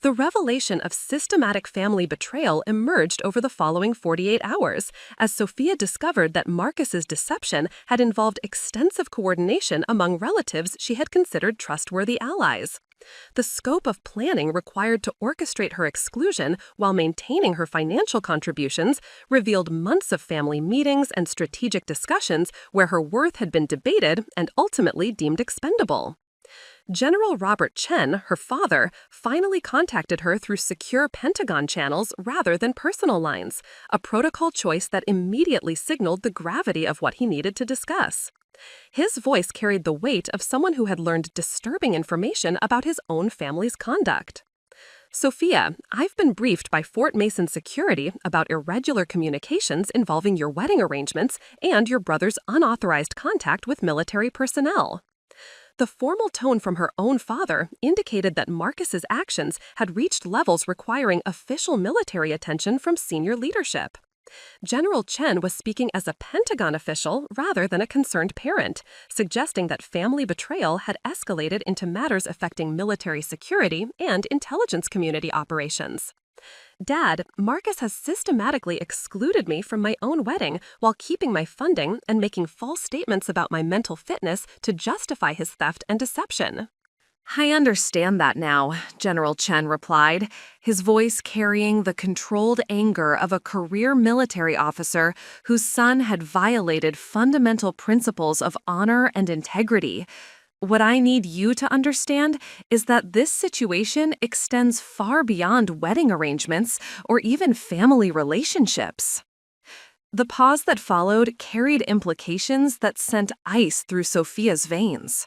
The revelation of systematic family betrayal emerged over the following 48 hours, as Sophia discovered that Marcus's deception had involved extensive coordination among relatives she had considered trustworthy allies. The scope of planning required to orchestrate her exclusion while maintaining her financial contributions revealed months of family meetings and strategic discussions where her worth had been debated and ultimately deemed expendable. General Robert Chen, her father, finally contacted her through secure Pentagon channels rather than personal lines, a protocol choice that immediately signaled the gravity of what he needed to discuss. His voice carried the weight of someone who had learned disturbing information about his own family's conduct. "Sophia, I've been briefed by Fort Mason Security about irregular communications involving your wedding arrangements and your brother's unauthorized contact with military personnel." The formal tone from her own father indicated that Marcus's actions had reached levels requiring official military attention from senior leadership. General Chen was speaking as a Pentagon official rather than a concerned parent, suggesting that family betrayal had escalated into matters affecting military security and intelligence community operations. "Dad, Marcus has systematically excluded me from my own wedding while keeping my funding and making false statements about my mental fitness to justify his theft and deception." "I understand that now," General Chen replied, his voice carrying the controlled anger of a career military officer whose son had violated fundamental principles of honor and integrity. "What I need you to understand is that this situation extends far beyond wedding arrangements or even family relationships." The pause that followed carried implications that sent ice through Sophia's veins.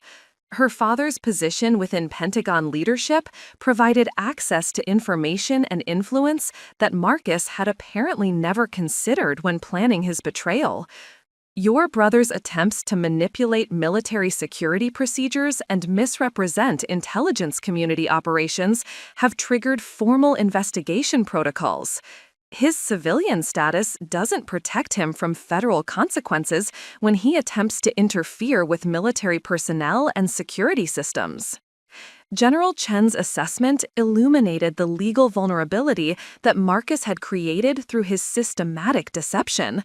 Her father's position within Pentagon leadership provided access to information and influence that Marcus had apparently never considered when planning his betrayal. Your brother's attempts to manipulate military security procedures and misrepresent intelligence community operations have triggered formal investigation protocols. His civilian status doesn't protect him from federal consequences when he attempts to interfere with military personnel and security systems. General Chen's assessment illuminated the legal vulnerability that Marcus had created through his systematic deception.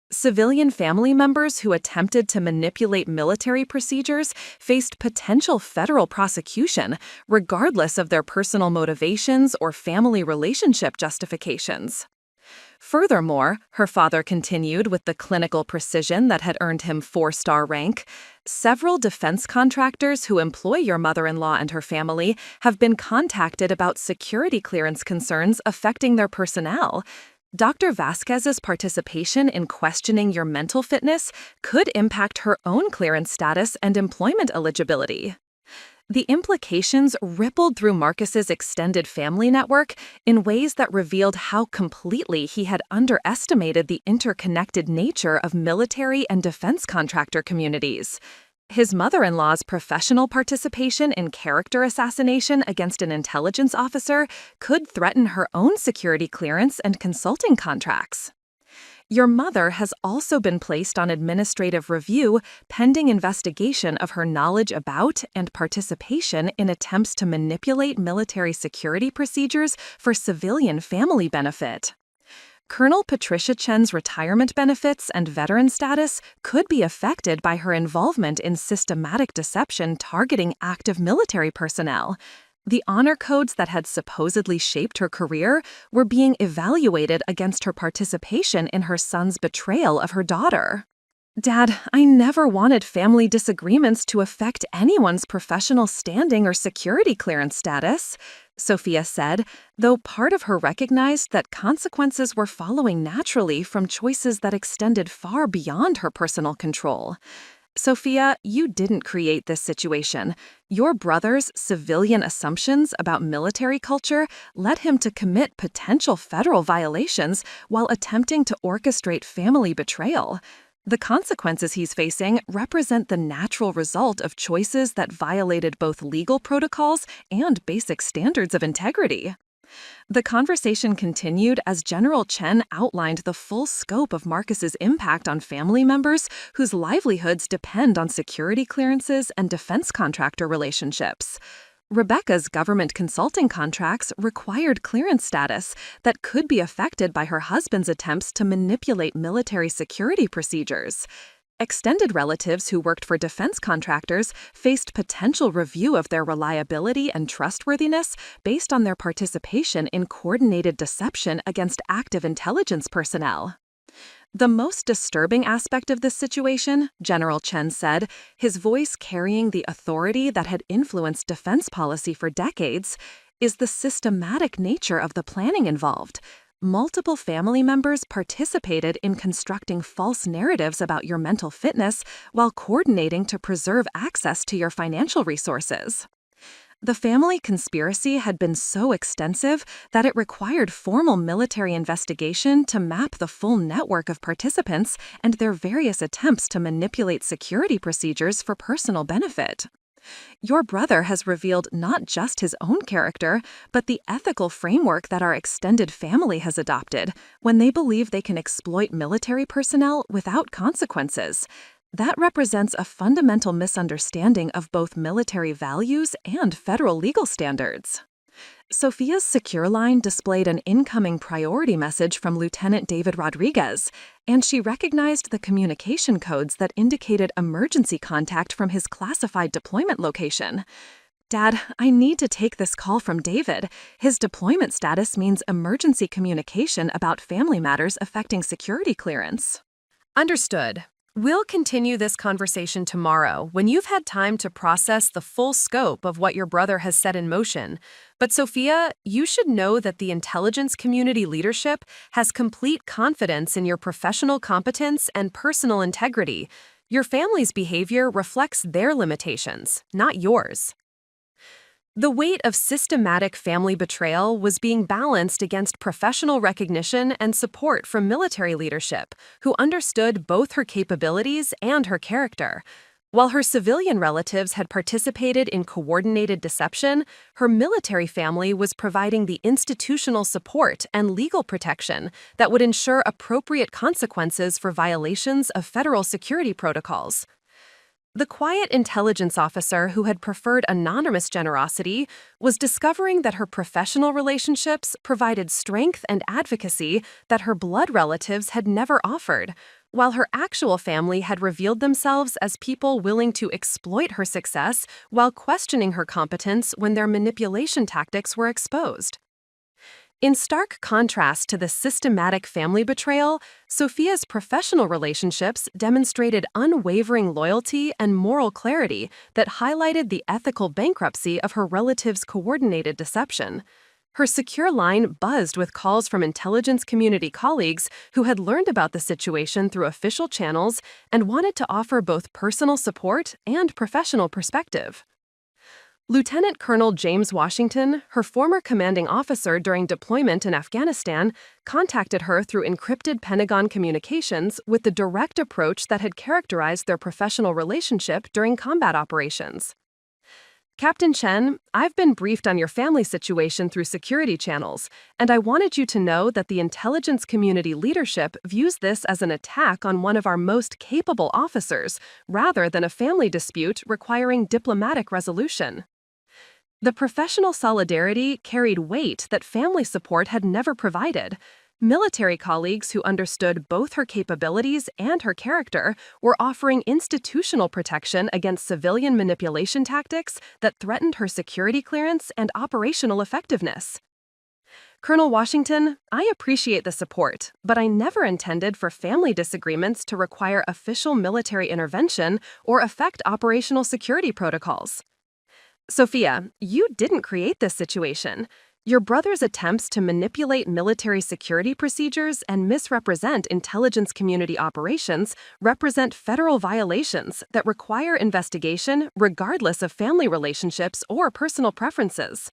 Civilian family members who attempted to manipulate military procedures faced potential federal prosecution, regardless of their personal motivations or family relationship justifications. Furthermore, her father continued with the clinical precision that had earned him 4-star rank. Several defense contractors who employ your mother-in-law and her family have been contacted about security clearance concerns affecting their personnel. Dr. Vasquez's participation in questioning your mental fitness could impact her own clearance status and employment eligibility. The implications rippled through Marcus's extended family network in ways that revealed how completely he had underestimated the interconnected nature of military and defense contractor communities. His mother-in-law's professional participation in character assassination against an intelligence officer could threaten her own security clearance and consulting contracts. Your mother has also been placed on administrative review pending investigation of her knowledge about and participation in attempts to manipulate military security procedures for civilian family benefit. Colonel Patricia Chen's retirement benefits and veteran status could be affected by her involvement in systematic deception targeting active military personnel. The honor codes that had supposedly shaped her career were being evaluated against her participation in her son's betrayal of her daughter. Dad, I never wanted family disagreements to affect anyone's professional standing or security clearance status, Sophia said, though part of her recognized that consequences were following naturally from choices that extended far beyond her personal control. Sophia, you didn't create this situation. Your brother's civilian assumptions about military culture led him to commit potential federal violations while attempting to orchestrate family betrayal. The consequences he's facing represent the natural result of choices that violated both legal protocols and basic standards of integrity. The conversation continued as General Chen outlined the full scope of Marcus's impact on family members whose livelihoods depend on security clearances and defense contractor relationships. Rebecca's government consulting contracts required clearance status that could be affected by her husband's attempts to manipulate military security procedures. Extended relatives who worked for defense contractors faced potential review of their reliability and trustworthiness based on their participation in coordinated deception against active intelligence personnel. The most disturbing aspect of this situation, General Chen said, his voice carrying the authority that had influenced defense policy for decades, is the systematic nature of the planning involved. Multiple family members participated in constructing false narratives about your mental fitness while coordinating to preserve access to your financial resources. The family conspiracy had been so extensive that it required formal military investigation to map the full network of participants and their various attempts to manipulate security procedures for personal benefit. Your brother has revealed not just his own character, but the ethical framework that our extended family has adopted when they believe they can exploit military personnel without consequences. That represents a fundamental misunderstanding of both military values and federal legal standards. Sophia's secure line displayed an incoming priority message from Lieutenant David Rodriguez, and she recognized the communication codes that indicated emergency contact from his classified deployment location. Dad, I need to take this call from David. His deployment status means emergency communication about family matters affecting security clearance. Understood. We'll continue this conversation tomorrow when you've had time to process the full scope of what your brother has set in motion. But Sophia, you should know that the intelligence community leadership has complete confidence in your professional competence and personal integrity. Your family's behavior reflects their limitations, not yours. The weight of systematic family betrayal was being balanced against professional recognition and support from military leadership, who understood both her capabilities and her character. While her civilian relatives had participated in coordinated deception, her military family was providing the institutional support and legal protection that would ensure appropriate consequences for violations of federal security protocols. The quiet intelligence officer who had preferred anonymous generosity was discovering that her professional relationships provided strength and advocacy that her blood relatives had never offered, while her actual family had revealed themselves as people willing to exploit her success while questioning her competence when their manipulation tactics were exposed. In stark contrast to the systematic family betrayal, Sophia's professional relationships demonstrated unwavering loyalty and moral clarity that highlighted the ethical bankruptcy of her relatives' coordinated deception. Her secure line buzzed with calls from intelligence community colleagues who had learned about the situation through official channels and wanted to offer both personal support and professional perspective. Lieutenant Colonel James Washington, her former commanding officer during deployment in Afghanistan, contacted her through encrypted Pentagon communications with the direct approach that had characterized their professional relationship during combat operations. Captain Chen, I've been briefed on your family situation through security channels, and I wanted you to know that the intelligence community leadership views this as an attack on one of our most capable officers, rather than a family dispute requiring diplomatic resolution. The professional solidarity carried weight that family support had never provided. Military colleagues who understood both her capabilities and her character were offering institutional protection against civilian manipulation tactics that threatened her security clearance and operational effectiveness. Colonel Washington, I appreciate the support, but I never intended for family disagreements to require official military intervention or affect operational security protocols. Sophia, you didn't create this situation. Your brother's attempts to manipulate military security procedures and misrepresent intelligence community operations represent federal violations that require investigation regardless of family relationships or personal preferences.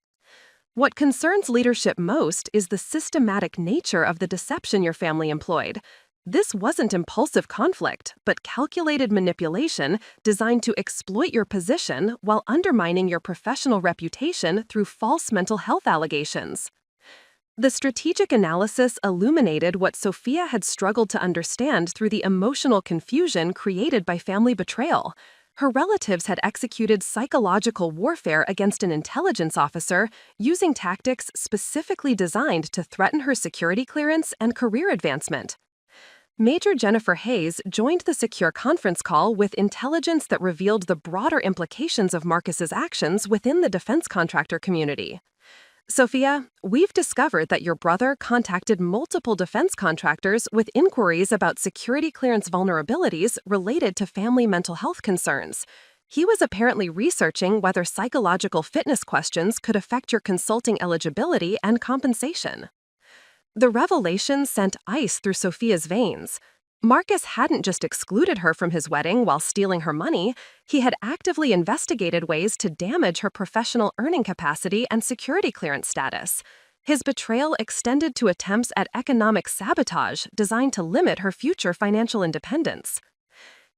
What concerns leadership most is the systematic nature of the deception your family employed. This wasn't impulsive conflict, but calculated manipulation designed to exploit your position while undermining your professional reputation through false mental health allegations. The strategic analysis illuminated what Sophia had struggled to understand through the emotional confusion created by family betrayal. Her relatives had executed psychological warfare against an intelligence officer using tactics specifically designed to threaten her security clearance and career advancement. Major Jennifer Hayes joined the secure conference call with intelligence that revealed the broader implications of Marcus's actions within the defense contractor community. Sophia, we've discovered that your brother contacted multiple defense contractors with inquiries about security clearance vulnerabilities related to family mental health concerns. He was apparently researching whether psychological fitness questions could affect your consulting eligibility and compensation. The revelation sent ice through Sophia's veins. Marcus hadn't just excluded her from his wedding while stealing her money, he had actively investigated ways to damage her professional earning capacity and security clearance status. His betrayal extended to attempts at economic sabotage designed to limit her future financial independence.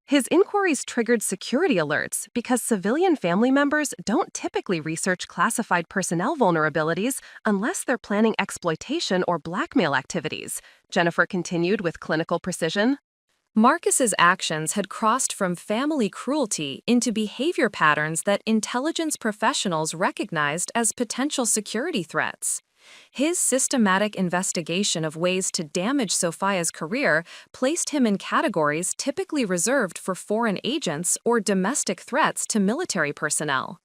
His inquiries triggered security alerts because civilian family members don't typically research classified personnel vulnerabilities unless they're planning exploitation or blackmail activities, Jennifer continued with clinical precision. Marcus's actions had crossed from family cruelty into behavior patterns that intelligence professionals recognized as potential security threats. His systematic investigation of ways to damage Sophia's career placed him in categories typically reserved for foreign agents or domestic threats to military personnel.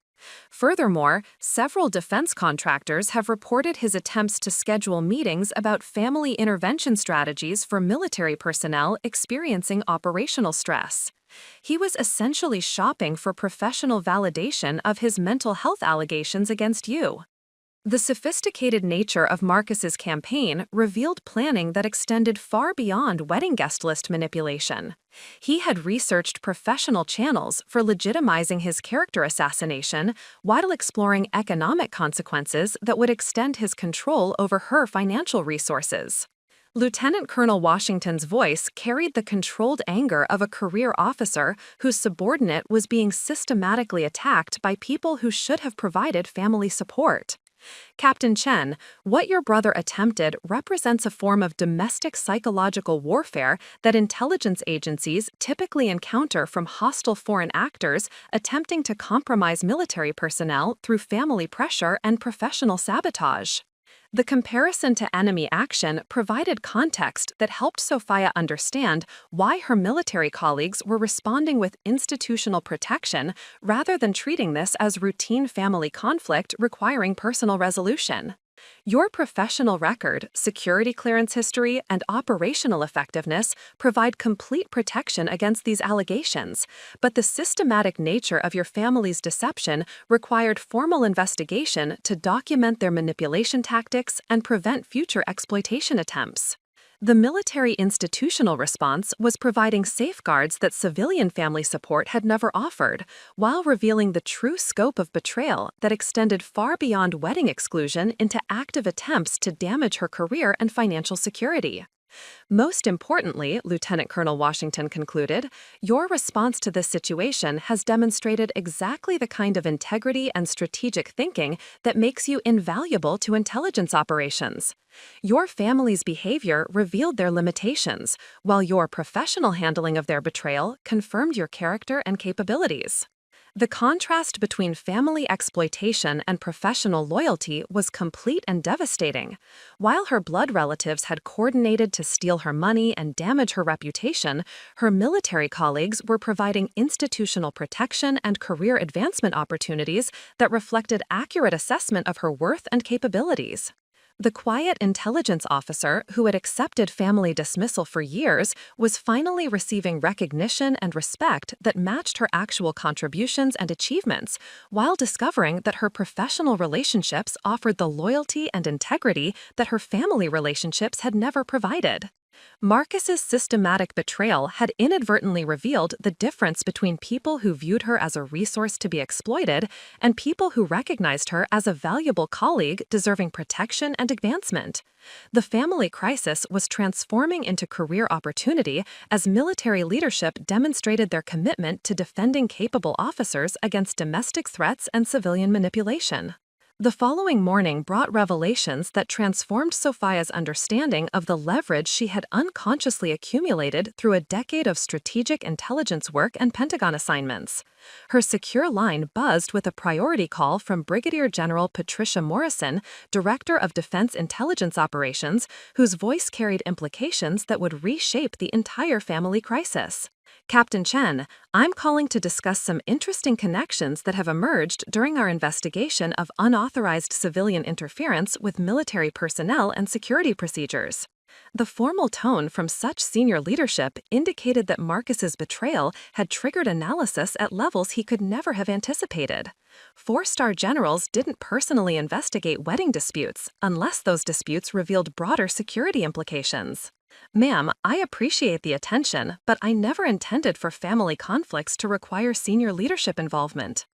Furthermore, several defense contractors have reported his attempts to schedule meetings about family intervention strategies for military personnel experiencing operational stress. He was essentially shopping for professional validation of his mental health allegations against you. The sophisticated nature of Marcus's campaign revealed planning that extended far beyond wedding guest list manipulation. He had researched professional channels for legitimizing his character assassination while exploring economic consequences that would extend his control over her financial resources. Lieutenant Colonel Washington's voice carried the controlled anger of a career officer whose subordinate was being systematically attacked by people who should have provided family support. Captain Chen, what your brother attempted represents a form of domestic psychological warfare that intelligence agencies typically encounter from hostile foreign actors attempting to compromise military personnel through family pressure and professional sabotage. The comparison to enemy action provided context that helped Sophia understand why her military colleagues were responding with institutional protection rather than treating this as routine family conflict requiring personal resolution. Your professional record, security clearance history, and operational effectiveness provide complete protection against these allegations, but the systematic nature of your family's deception required formal investigation to document their manipulation tactics and prevent future exploitation attempts. The military institutional response was providing safeguards that civilian family support had never offered, while revealing the true scope of betrayal that extended far beyond wedding exclusion into active attempts to damage her career and financial security. Most importantly, Lieutenant Colonel Washington concluded, your response to this situation has demonstrated exactly the kind of integrity and strategic thinking that makes you invaluable to intelligence operations. Your family's behavior revealed their limitations, while your professional handling of their betrayal confirmed your character and capabilities. The contrast between family exploitation and professional loyalty was complete and devastating. While her blood relatives had coordinated to steal her money and damage her reputation, her military colleagues were providing institutional protection and career advancement opportunities that reflected accurate assessment of her worth and capabilities. The quiet intelligence officer who had accepted family dismissal for years was finally receiving recognition and respect that matched her actual contributions and achievements, while discovering that her professional relationships offered the loyalty and integrity that her family relationships had never provided. Marcus's systematic betrayal had inadvertently revealed the difference between people who viewed her as a resource to be exploited and people who recognized her as a valuable colleague deserving protection and advancement. The family crisis was transforming into career opportunity as military leadership demonstrated their commitment to defending capable officers against domestic threats and civilian manipulation. The following morning brought revelations that transformed Sophia's understanding of the leverage she had unconsciously accumulated through a decade of strategic intelligence work and Pentagon assignments. Her secure line buzzed with a priority call from Brigadier General Patricia Morrison, Director of Defense Intelligence Operations, whose voice carried implications that would reshape the entire family crisis. Captain Chen, I'm calling to discuss some interesting connections that have emerged during our investigation of unauthorized civilian interference with military personnel and security procedures. The formal tone from such senior leadership indicated that Marcus's betrayal had triggered analysis at levels he could never have anticipated. Four-star generals didn't personally investigate wedding disputes unless those disputes revealed broader security implications. Ma'am, I appreciate the attention, but I never intended for family conflicts to require senior leadership involvement.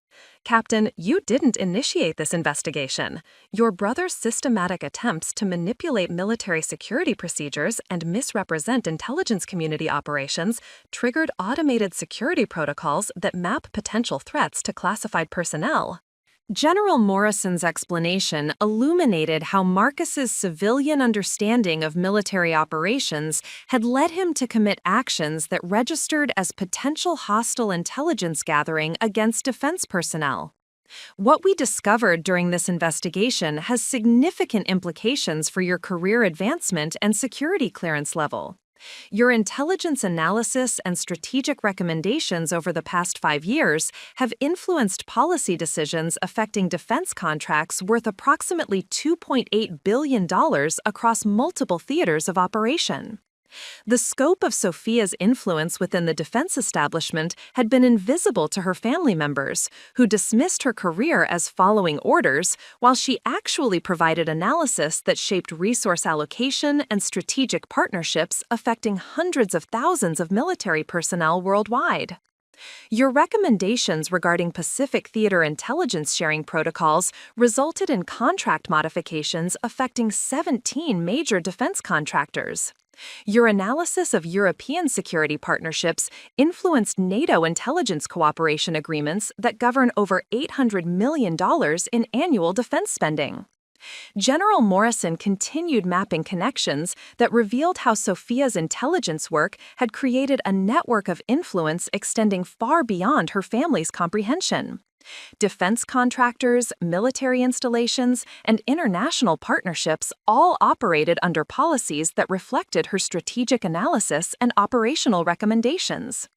Captain, you didn't initiate this investigation. Your brother's systematic attempts to manipulate military security procedures and misrepresent intelligence community operations triggered automated security protocols that map potential threats to classified personnel. General Morrison's explanation illuminated how Marcus's civilian understanding of military operations had led him to commit actions that registered as potential hostile intelligence gathering against defense personnel. What we discovered during this investigation has significant implications for your career advancement and security clearance level. Your intelligence analysis and strategic recommendations over the past 5 years have influenced policy decisions affecting defense contracts worth approximately $2.8 billion across multiple theaters of operation. The scope of Sophia's influence within the defense establishment had been invisible to her family members, who dismissed her career as following orders, while she actually provided analysis that shaped resource allocation and strategic partnerships affecting hundreds of thousands of military personnel worldwide. Your recommendations regarding Pacific Theater intelligence sharing protocols resulted in contract modifications affecting 17 major defense contractors. Your analysis of European security partnerships influenced NATO intelligence cooperation agreements that govern over $800 million in annual defense spending. General Morrison continued mapping connections that revealed how Sophia's intelligence work had created a network of influence extending far beyond her family's comprehension. Defense contractors, military installations, and international partnerships all operated under policies that reflected her strategic analysis and operational recommendations.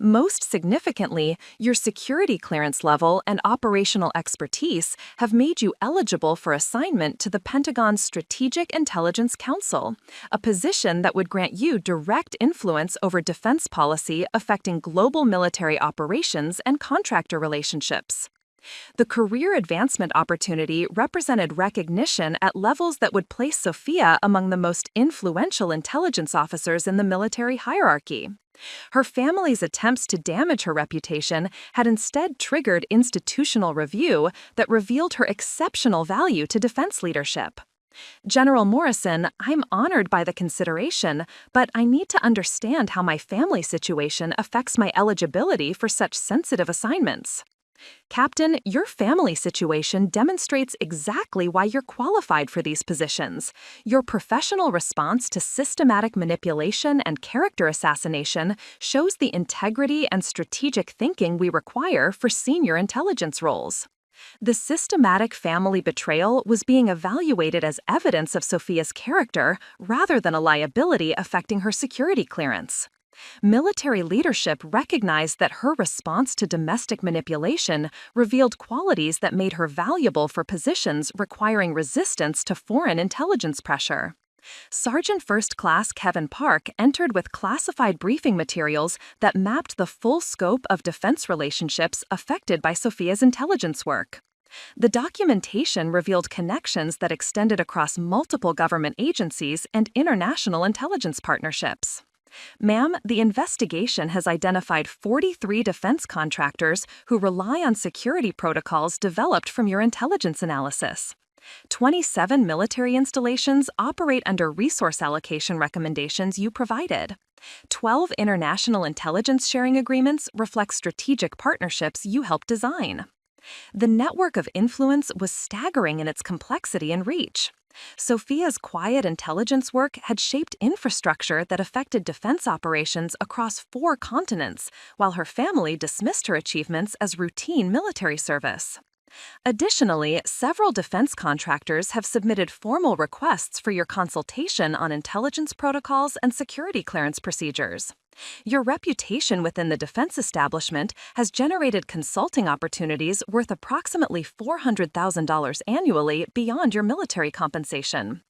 Most significantly, your security clearance level and operational expertise have made you eligible for assignment to the Pentagon's Strategic Intelligence Council, a position that would grant you direct influence over defense policy affecting global military operations and contractor relationships. The career advancement opportunity represented recognition at levels that would place Sophia among the most influential intelligence officers in the military hierarchy. Her family's attempts to damage her reputation had instead triggered institutional review that revealed her exceptional value to defense leadership. General Morrison, I'm honored by the consideration, but I need to understand how my family situation affects my eligibility for such sensitive assignments. Captain, your family situation demonstrates exactly why you're qualified for these positions. Your professional response to systematic manipulation and character assassination shows the integrity and strategic thinking we require for senior intelligence roles. The systematic family betrayal was being evaluated as evidence of Sophia's character rather than a liability affecting her security clearance. Military leadership recognized that her response to domestic manipulation revealed qualities that made her valuable for positions requiring resistance to foreign intelligence pressure. Sergeant First Class Kevin Park entered with classified briefing materials that mapped the full scope of defense relationships affected by Sophia's intelligence work. The documentation revealed connections that extended across multiple government agencies and international intelligence partnerships. Ma'am, the investigation has identified 43 defense contractors who rely on security protocols developed from your intelligence analysis. 27 military installations operate under resource allocation recommendations you provided. 12 international intelligence sharing agreements reflect strategic partnerships you helped design. The network of influence was staggering in its complexity and reach. Sophia's quiet intelligence work had shaped infrastructure that affected defense operations across 4 continents, while her family dismissed her achievements as routine military service. Additionally, several defense contractors have submitted formal requests for your consultation on intelligence protocols and security clearance procedures. Your reputation within the defense establishment has generated consulting opportunities worth approximately $400,000 annually beyond your military compensation.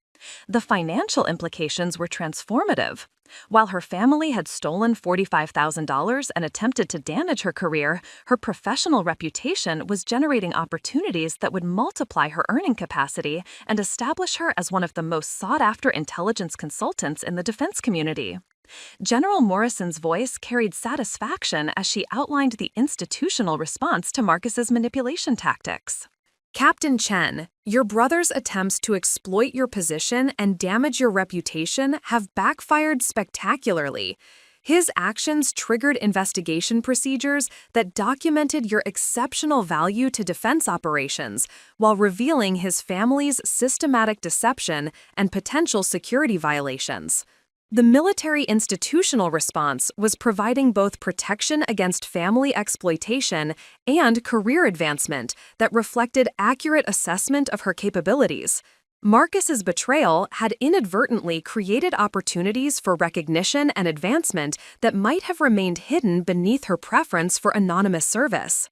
The financial implications were transformative. While her family had stolen $45,000 and attempted to damage her career, her professional reputation was generating opportunities that would multiply her earning capacity and establish her as one of the most sought-after intelligence consultants in the defense community. General Morrison's voice carried satisfaction as she outlined the institutional response to Marcus's manipulation tactics. Captain Chen, your brother's attempts to exploit your position and damage your reputation have backfired spectacularly. His actions triggered investigation procedures that documented your exceptional value to defense operations, while revealing his family's systematic deception and potential security violations. The military institutional response was providing both protection against family exploitation and career advancement that reflected accurate assessment of her capabilities. Marcus's betrayal had inadvertently created opportunities for recognition and advancement that might have remained hidden beneath her preference for anonymous service.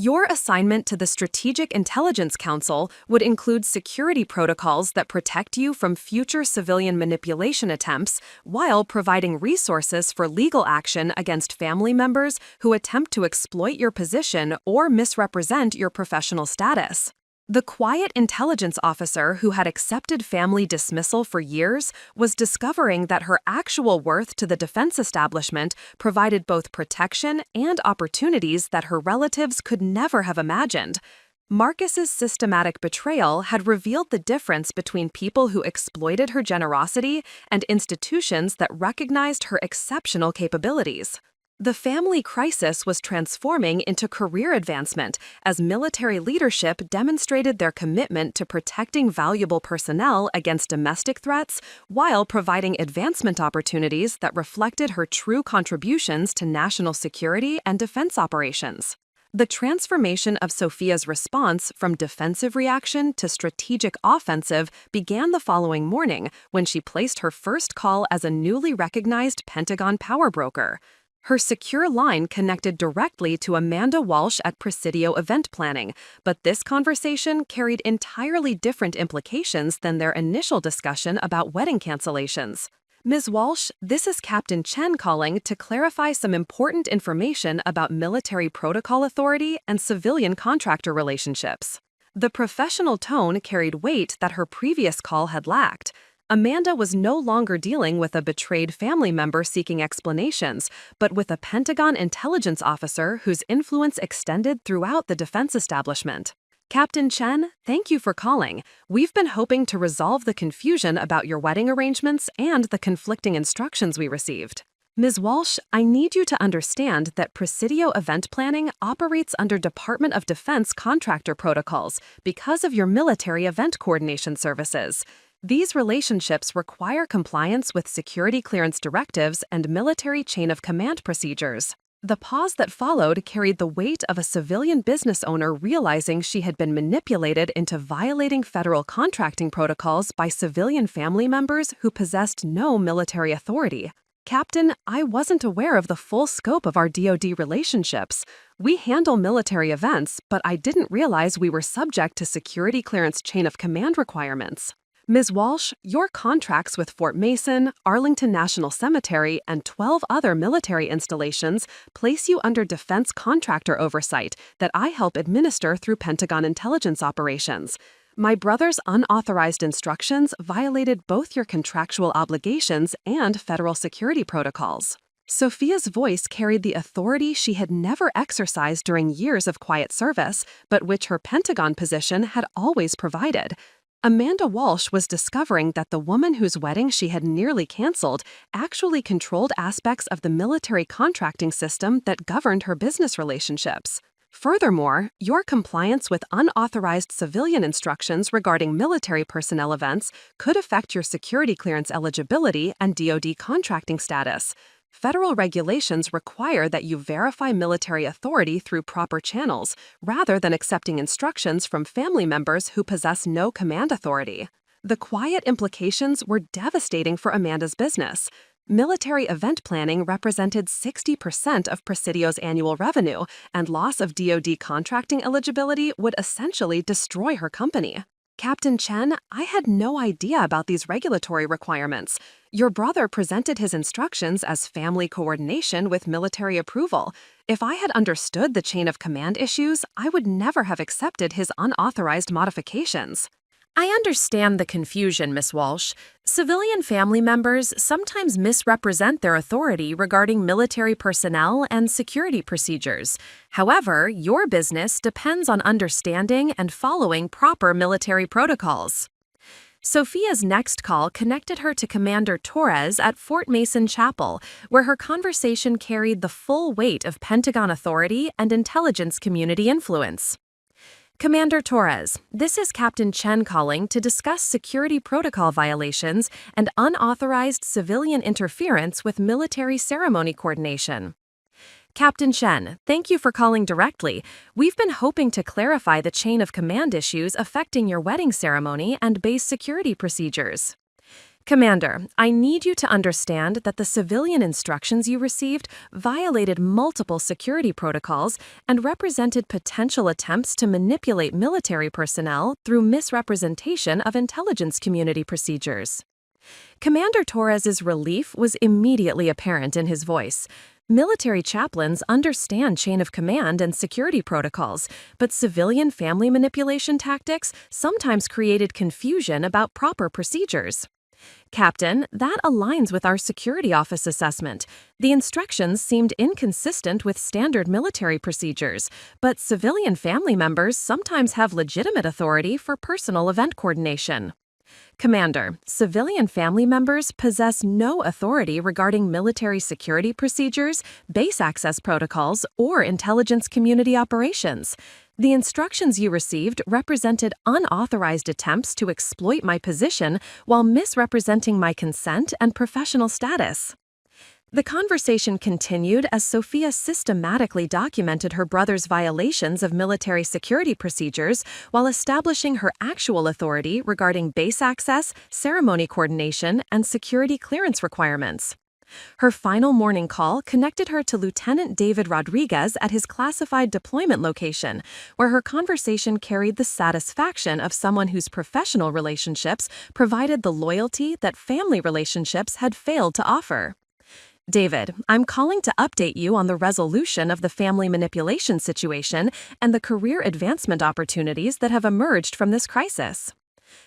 Your assignment to the Strategic Intelligence Council would include security protocols that protect you from future civilian manipulation attempts while providing resources for legal action against family members who attempt to exploit your position or misrepresent your professional status. The quiet intelligence officer who had accepted family dismissal for years was discovering that her actual worth to the defense establishment provided both protection and opportunities that her relatives could never have imagined. Marcus's systematic betrayal had revealed the difference between people who exploited her generosity and institutions that recognized her exceptional capabilities. The family crisis was transforming into career advancement as military leadership demonstrated their commitment to protecting valuable personnel against domestic threats while providing advancement opportunities that reflected her true contributions to national security and defense operations. The transformation of Sophia's response from defensive reaction to strategic offensive began the following morning when she placed her first call as a newly recognized Pentagon power broker. Her secure line connected directly to Amanda Walsh at Presidio Event Planning, but this conversation carried entirely different implications than their initial discussion about wedding cancellations. Ms. Walsh, this is Captain Chen calling to clarify some important information about military protocol authority and civilian contractor relationships. The professional tone carried weight that her previous call had lacked. Amanda was no longer dealing with a betrayed family member seeking explanations, but with a Pentagon intelligence officer whose influence extended throughout the defense establishment. Captain Chen, thank you for calling. We've been hoping to resolve the confusion about your wedding arrangements and the conflicting instructions we received. Ms. Walsh, I need you to understand that Presidio Event Planning operates under Department of Defense contractor protocols because of your military event coordination services. These relationships require compliance with security clearance directives and military chain of command procedures. The pause that followed carried the weight of a civilian business owner realizing she had been manipulated into violating federal contracting protocols by civilian family members who possessed no military authority. Captain, I wasn't aware of the full scope of our DoD relationships. We handle military events, but I didn't realize we were subject to security clearance chain of command requirements. Ms. Walsh, your contracts with Fort Mason, Arlington National Cemetery, and 12 other military installations place you under defense contractor oversight that I help administer through Pentagon intelligence operations. My brother's unauthorized instructions violated both your contractual obligations and federal security protocols. Sophia's voice carried the authority she had never exercised during years of quiet service, but which her Pentagon position had always provided. Amanda Walsh was discovering that the woman whose wedding she had nearly canceled actually controlled aspects of the military contracting system that governed her business relationships. Furthermore, your compliance with unauthorized civilian instructions regarding military personnel events could affect your security clearance eligibility and DoD contracting status. Federal regulations require that you verify military authority through proper channels, rather than accepting instructions from family members who possess no command authority. The quiet implications were devastating for Amanda's business. Military event planning represented 60% of Presidio's annual revenue, and loss of DoD contracting eligibility would essentially destroy her company. Captain Chen, I had no idea about these regulatory requirements. Your brother presented his instructions as family coordination with military approval. If I had understood the chain of command issues, I would never have accepted his unauthorized modifications. I understand the confusion, Ms. Walsh. Civilian family members sometimes misrepresent their authority regarding military personnel and security procedures. However, your business depends on understanding and following proper military protocols. Sophia's next call connected her to Commander Torres at Fort Mason Chapel, where her conversation carried the full weight of Pentagon authority and intelligence community influence. Commander Torres, this is Captain Chen calling to discuss security protocol violations and unauthorized civilian interference with military ceremony coordination. Captain Chen, thank you for calling directly. We've been hoping to clarify the chain of command issues affecting your wedding ceremony and base security procedures. Commander, I need you to understand that the civilian instructions you received violated multiple security protocols and represented potential attempts to manipulate military personnel through misrepresentation of intelligence community procedures. Commander Torres's relief was immediately apparent in his voice. Military chaplains understand chain of command and security protocols, but civilian family manipulation tactics sometimes created confusion about proper procedures. Captain, that aligns with our security office assessment. The instructions seemed inconsistent with standard military procedures, but civilian family members sometimes have legitimate authority for personal event coordination. Commander, civilian family members possess no authority regarding military security procedures, base access protocols, or intelligence community operations. The instructions you received represented unauthorized attempts to exploit my position while misrepresenting my consent and professional status. The conversation continued as Sophia systematically documented her brother's violations of military security procedures while establishing her actual authority regarding base access, ceremony coordination, and security clearance requirements. Her final morning call connected her to Lieutenant David Rodriguez at his classified deployment location, where her conversation carried the satisfaction of someone whose professional relationships provided the loyalty that family relationships had failed to offer. David, I'm calling to update you on the resolution of the family manipulation situation and the career advancement opportunities that have emerged from this crisis.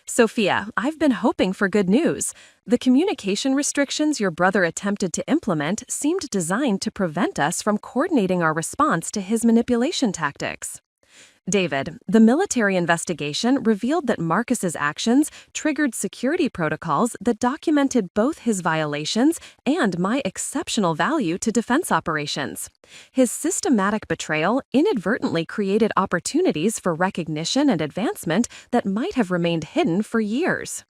Sophia, I've been hoping for good news. The communication restrictions your brother attempted to implement seemed designed to prevent us from coordinating our response to his manipulation tactics. David, the military investigation revealed that Marcus's actions triggered security protocols that documented both his violations and my exceptional value to defense operations. His systematic betrayal inadvertently created opportunities for recognition and advancement that might have remained hidden for years.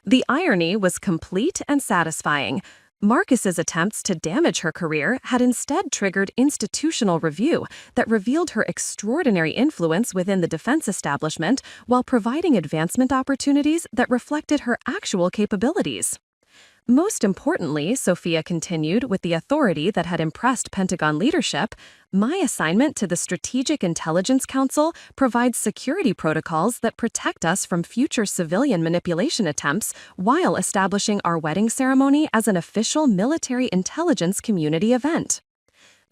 The irony was complete and satisfying. Marcus's attempts to damage her career had instead triggered institutional review that revealed her extraordinary influence within the defense establishment while providing advancement opportunities that reflected her actual capabilities. Most importantly, Sophia continued with the authority that had impressed Pentagon leadership, my assignment to the Strategic Intelligence Council provides security protocols that protect us from future civilian manipulation attempts while establishing our wedding ceremony as an official military intelligence community event.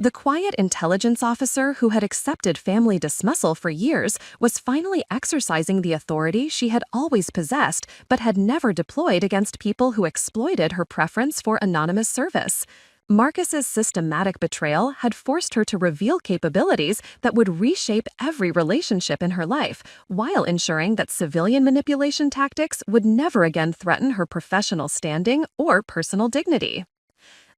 The quiet intelligence officer who had accepted family dismissal for years was finally exercising the authority she had always possessed but had never deployed against people who exploited her preference for anonymous service. Marcus's systematic betrayal had forced her to reveal capabilities that would reshape every relationship in her life, while ensuring that civilian manipulation tactics would never again threaten her professional standing or personal dignity.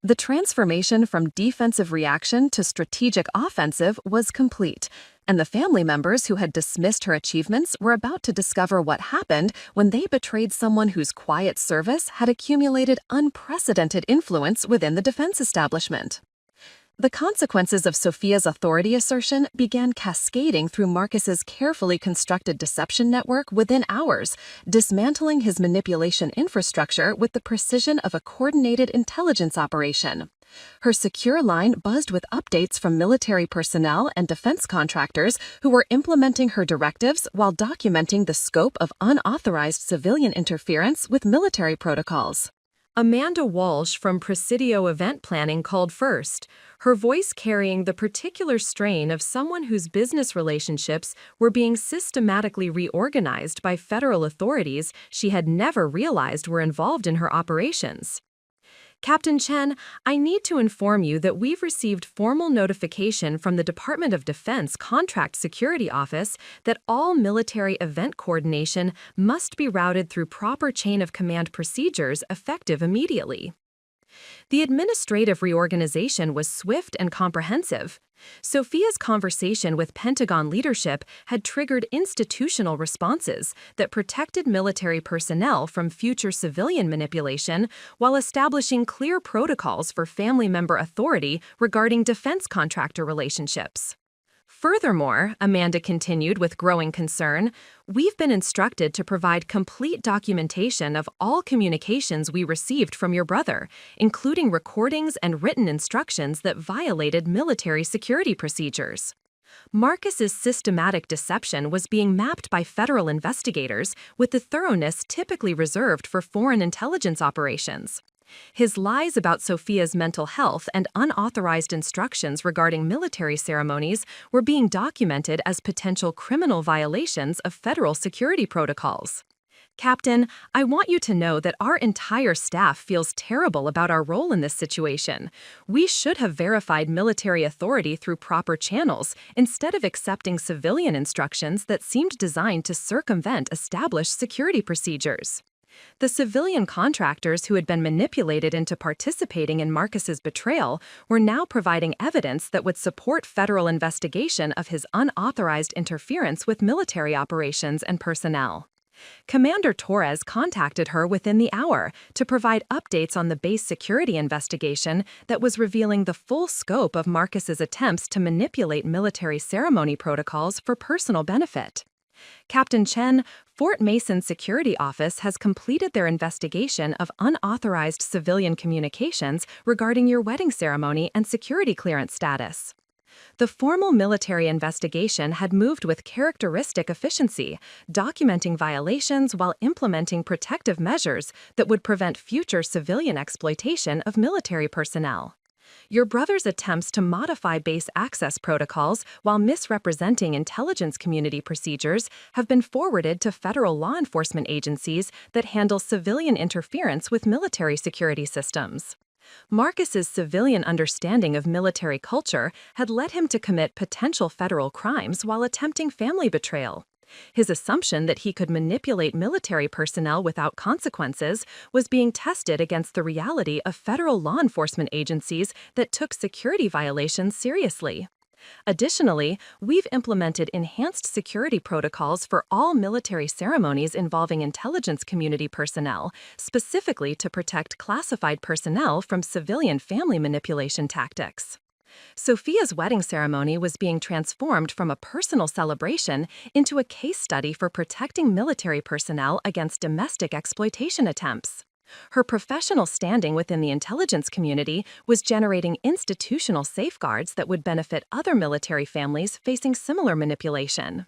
The transformation from defensive reaction to strategic offensive was complete, and the family members who had dismissed her achievements were about to discover what happened when they betrayed someone whose quiet service had accumulated unprecedented influence within the defense establishment. The consequences of Sophia's authority assertion began cascading through Marcus's carefully constructed deception network within hours, dismantling his manipulation infrastructure with the precision of a coordinated intelligence operation. Her secure line buzzed with updates from military personnel and defense contractors who were implementing her directives while documenting the scope of unauthorized civilian interference with military protocols. Amanda Walsh from Presidio Event Planning called first, her voice carrying the particular strain of someone whose business relationships were being systematically reorganized by federal authorities she had never realized were involved in her operations. Captain Chen, I need to inform you that we've received formal notification from the Department of Defense Contract Security Office that all military event coordination must be routed through proper chain of command procedures effective immediately. The administrative reorganization was swift and comprehensive. Sophia's conversation with Pentagon leadership had triggered institutional responses that protected military personnel from future civilian manipulation while establishing clear protocols for family member authority regarding defense contractor relationships. Furthermore, Amanda continued with growing concern, we've been instructed to provide complete documentation of all communications we received from your brother, including recordings and written instructions that violated military security procedures. Marcus's systematic deception was being mapped by federal investigators with the thoroughness typically reserved for foreign intelligence operations. His lies about Sophia's mental health and unauthorized instructions regarding military ceremonies were being documented as potential criminal violations of federal security protocols. Captain, I want you to know that our entire staff feels terrible about our role in this situation. We should have verified military authority through proper channels instead of accepting civilian instructions that seemed designed to circumvent established security procedures. The civilian contractors who had been manipulated into participating in Marcus's betrayal were now providing evidence that would support federal investigation of his unauthorized interference with military operations and personnel. Commander Torres contacted her within the hour to provide updates on the base security investigation that was revealing the full scope of Marcus's attempts to manipulate military ceremony protocols for personal benefit. Captain Chen, Fort Mason's security office has completed their investigation of unauthorized civilian communications regarding your wedding ceremony and security clearance status. The formal military investigation had moved with characteristic efficiency, documenting violations while implementing protective measures that would prevent future civilian exploitation of military personnel. Your brother's attempts to modify base access protocols while misrepresenting intelligence community procedures have been forwarded to federal law enforcement agencies that handle civilian interference with military security systems. Marcus's civilian understanding of military culture had led him to commit potential federal crimes while attempting family betrayal. His assumption that he could manipulate military personnel without consequences was being tested against the reality of federal law enforcement agencies that took security violations seriously. Additionally, we've implemented enhanced security protocols for all military ceremonies involving intelligence community personnel, specifically to protect classified personnel from civilian family manipulation tactics. Sophia's wedding ceremony was being transformed from a personal celebration into a case study for protecting military personnel against domestic exploitation attempts. Her professional standing within the intelligence community was generating institutional safeguards that would benefit other military families facing similar manipulation.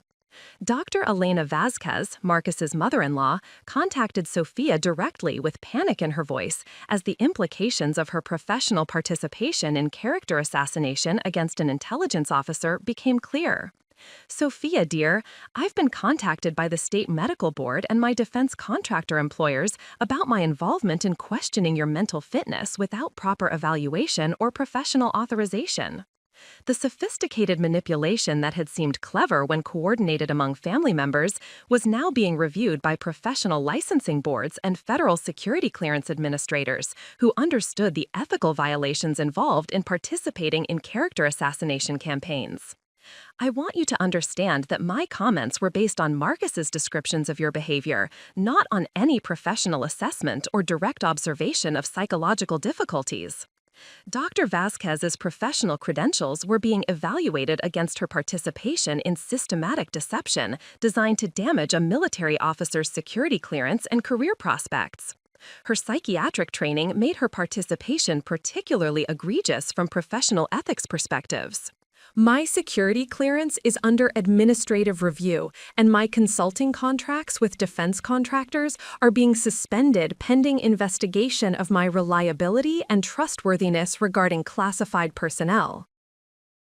Dr. Elena Vazquez, Marcus's mother-in-law, contacted Sophia directly with panic in her voice as the implications of her professional participation in character assassination against an intelligence officer became clear. Sophia, dear, I've been contacted by the state medical board and my defense contractor employers about my involvement in questioning your mental fitness without proper evaluation or professional authorization. The sophisticated manipulation that had seemed clever when coordinated among family members was now being reviewed by professional licensing boards and federal security clearance administrators who understood the ethical violations involved in participating in character assassination campaigns. I want you to understand that my comments were based on Marcus's descriptions of your behavior, not on any professional assessment or direct observation of psychological difficulties. Dr. Vazquez's professional credentials were being evaluated against her participation in systematic deception designed to damage a military officer's security clearance and career prospects. Her psychiatric training made her participation particularly egregious from professional ethics perspectives. My security clearance is under administrative review, and my consulting contracts with defense contractors are being suspended pending investigation of my reliability and trustworthiness regarding classified personnel.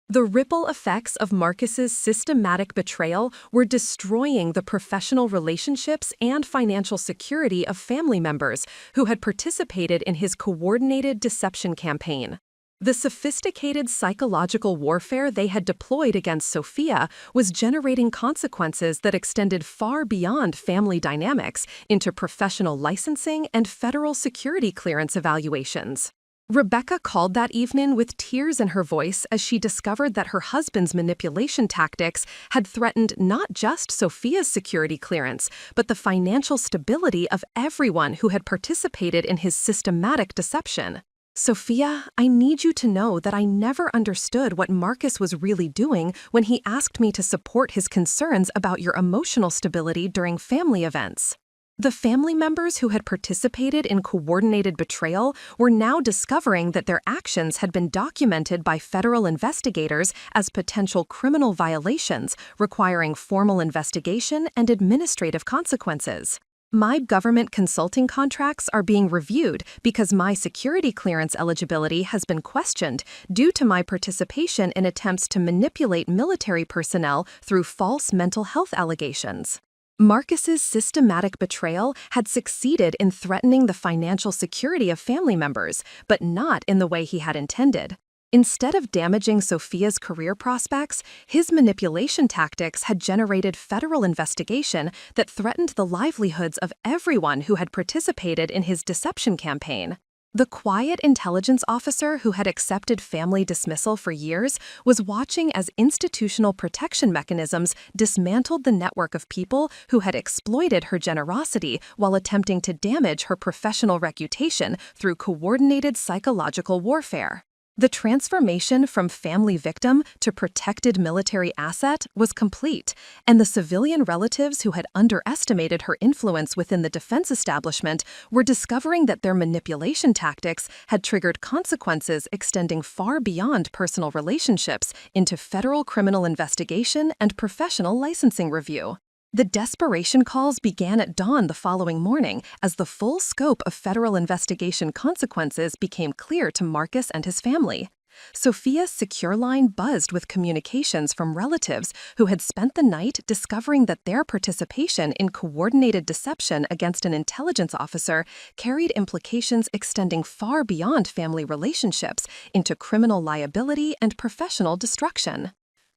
The ripple effects of Marcus's systematic betrayal were destroying the professional relationships and financial security of family members who had participated in his coordinated deception campaign. The sophisticated psychological warfare they had deployed against Sophia was generating consequences that extended far beyond family dynamics into professional licensing and federal security clearance evaluations. Rebecca called that evening with tears in her voice as she discovered that her husband's manipulation tactics had threatened not just Sophia's security clearance, but the financial stability of everyone who had participated in his systematic deception. Sophia, I need you to know that I never understood what Marcus was really doing when he asked me to support his concerns about your emotional stability during family events. The family members who had participated in coordinated betrayal were now discovering that their actions had been documented by federal investigators as potential criminal violations requiring formal investigation and administrative consequences. My government consulting contracts are being reviewed because my security clearance eligibility has been questioned due to my participation in attempts to manipulate military personnel through false mental health allegations. Marcus's systematic betrayal had succeeded in threatening the financial security of family members, but not in the way he had intended. Instead of damaging Sophia's career prospects, his manipulation tactics had generated federal investigation that threatened the livelihoods of everyone who had participated in his deception campaign. The quiet intelligence officer who had accepted family dismissal for years was watching as institutional protection mechanisms dismantled the network of people who had exploited her generosity while attempting to damage her professional reputation through coordinated psychological warfare. The transformation from family victim to protected military asset was complete, and the civilian relatives who had underestimated her influence within the defense establishment were discovering that their manipulation tactics had triggered consequences extending far beyond personal relationships into federal criminal investigation and professional licensing review. The desperation calls began at dawn the following morning as the full scope of federal investigation consequences became clear to Marcus and his family. Sophia's secure line buzzed with communications from relatives who had spent the night discovering that their participation in coordinated deception against an intelligence officer carried implications extending far beyond family relationships into criminal liability and professional destruction.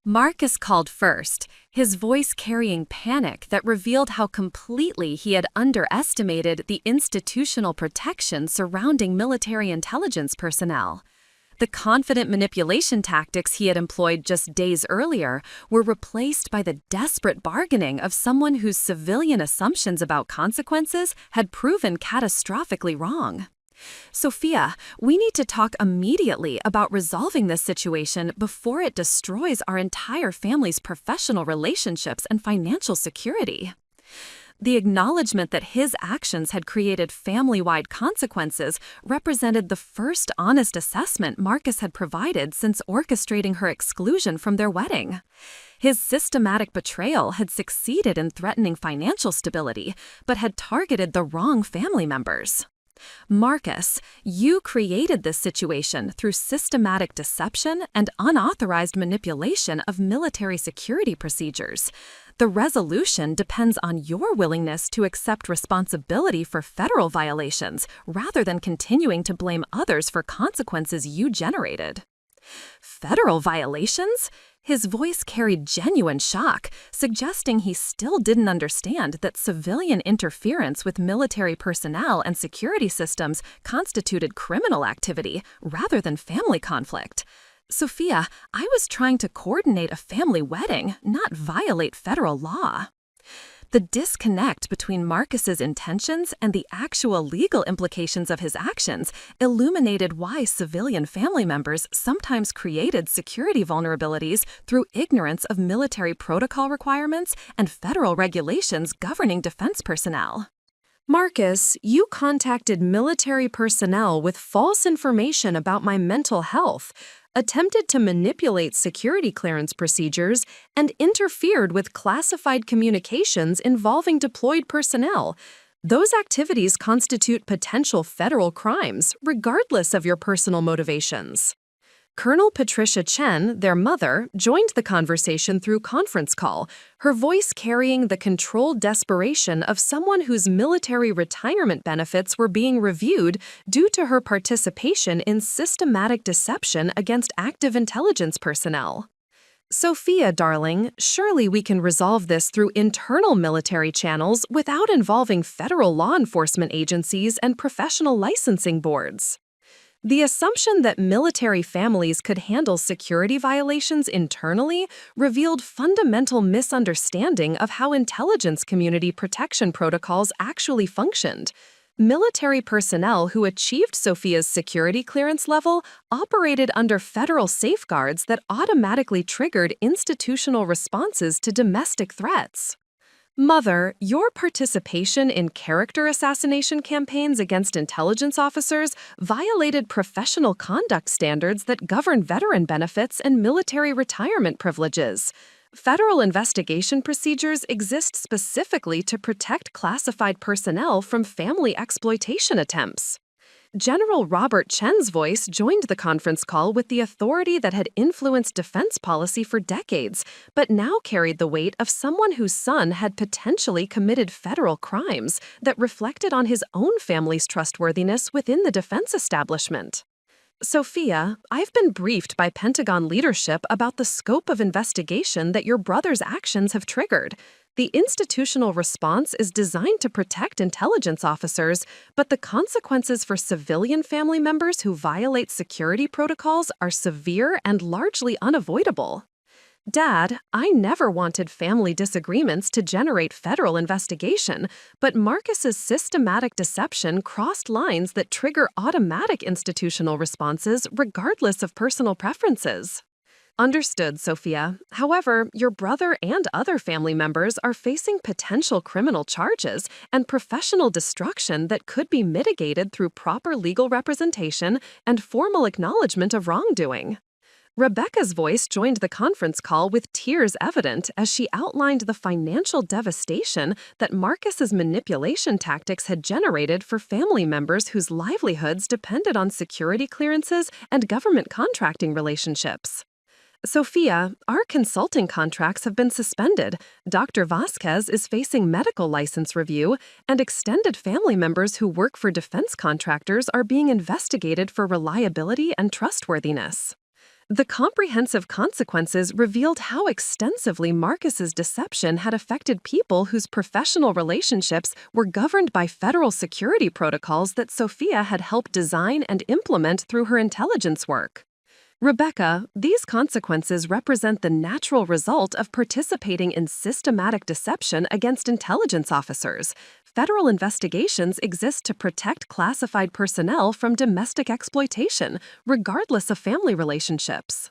Marcus called first, his voice carrying panic that revealed how completely he had underestimated the institutional protection surrounding military intelligence personnel. The confident manipulation tactics he had employed just days earlier were replaced by the desperate bargaining of someone whose civilian assumptions about consequences had proven catastrophically wrong. Sophia, we need to talk immediately about resolving this situation before it destroys our entire family's professional relationships and financial security. The acknowledgement that his actions had created family-wide consequences represented the first honest assessment Marcus had provided since orchestrating her exclusion from their wedding. His systematic betrayal had succeeded in threatening financial stability, but had targeted the wrong family members. Marcus, you created this situation through systematic deception and unauthorized manipulation of military security procedures. The resolution depends on your willingness to accept responsibility for federal violations rather than continuing to blame others for consequences you generated. Federal violations? His voice carried genuine shock, suggesting he still didn't understand that civilian interference with military personnel and security systems constituted criminal activity rather than family conflict. Sophia, I was trying to coordinate a family wedding, not violate federal law. The disconnect between Marcus's intentions and the actual legal implications of his actions illuminated why civilian family members sometimes created security vulnerabilities through ignorance of military protocol requirements and federal regulations governing defense personnel. Marcus, you contacted military personnel with false information about my mental health, attempted to manipulate security clearance procedures, and interfered with classified communications involving deployed personnel. Those activities constitute potential federal crimes, regardless of your personal motivations. Colonel Patricia Chen, their mother, joined the conversation through conference call, her voice carrying the controlled desperation of someone whose military retirement benefits were being reviewed due to her participation in systematic deception against active intelligence personnel. Sophia, darling, surely we can resolve this through internal military channels without involving federal law enforcement agencies and professional licensing boards. The assumption that military families could handle security violations internally revealed fundamental misunderstanding of how intelligence community protection protocols actually functioned. Military personnel who achieved Sophia's security clearance level operated under federal safeguards that automatically triggered institutional responses to domestic threats. Mother, your participation in character assassination campaigns against intelligence officers violated professional conduct standards that govern veteran benefits and military retirement privileges. Federal investigation procedures exist specifically to protect classified personnel from family exploitation attempts. General Robert Chen's voice joined the conference call with the authority that had influenced defense policy for decades, but now carried the weight of someone whose son had potentially committed federal crimes that reflected on his own family's trustworthiness within the defense establishment. Sophia, I've been briefed by Pentagon leadership about the scope of investigation that your brother's actions have triggered. The institutional response is designed to protect intelligence officers, but the consequences for civilian family members who violate security protocols are severe and largely unavoidable. Dad, I never wanted family disagreements to generate federal investigation, but Marcus's systematic deception crossed lines that trigger automatic institutional responses regardless of personal preferences. Understood, Sophia. However, your brother and other family members are facing potential criminal charges and professional destruction that could be mitigated through proper legal representation and formal acknowledgement of wrongdoing. Rebecca's voice joined the conference call with tears evident as she outlined the financial devastation that Marcus's manipulation tactics had generated for family members whose livelihoods depended on security clearances and government contracting relationships. Sophia, our consulting contracts have been suspended. Dr. Vasquez is facing medical license review, and extended family members who work for defense contractors are being investigated for reliability and trustworthiness. The comprehensive consequences revealed how extensively Marcus's deception had affected people whose professional relationships were governed by federal security protocols that Sophia had helped design and implement through her intelligence work. Rebecca, these consequences represent the natural result of participating in systematic deception against intelligence officers. Federal investigations exist to protect classified personnel from domestic exploitation, regardless of family relationships.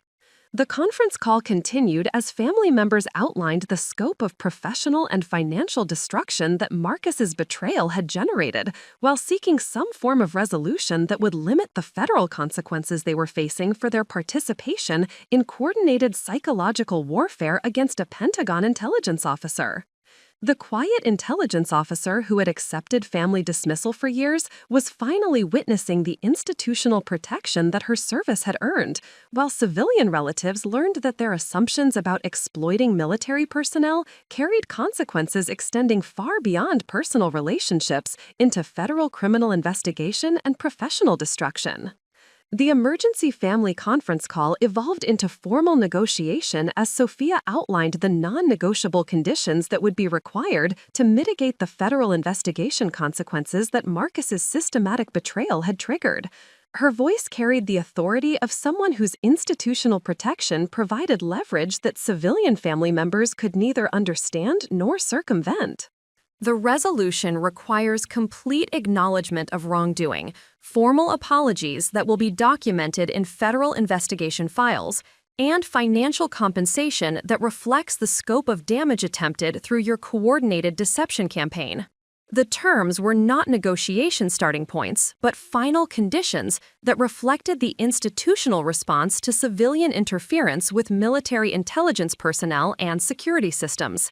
The conference call continued as family members outlined the scope of professional and financial destruction that Marcus's betrayal had generated, while seeking some form of resolution that would limit the federal consequences they were facing for their participation in coordinated psychological warfare against a Pentagon intelligence officer. The quiet intelligence officer who had accepted family dismissal for years was finally witnessing the institutional protection that her service had earned, while civilian relatives learned that their assumptions about exploiting military personnel carried consequences extending far beyond personal relationships into federal criminal investigation and professional destruction. The emergency family conference call evolved into formal negotiation as Sophia outlined the non-negotiable conditions that would be required to mitigate the federal investigation consequences that Marcus's systematic betrayal had triggered. Her voice carried the authority of someone whose institutional protection provided leverage that civilian family members could neither understand nor circumvent. The resolution requires complete acknowledgement of wrongdoing, formal apologies that will be documented in federal investigation files, and financial compensation that reflects the scope of damage attempted through your coordinated deception campaign. The terms were not negotiation starting points, but final conditions that reflected the institutional response to civilian interference with military intelligence personnel and security systems.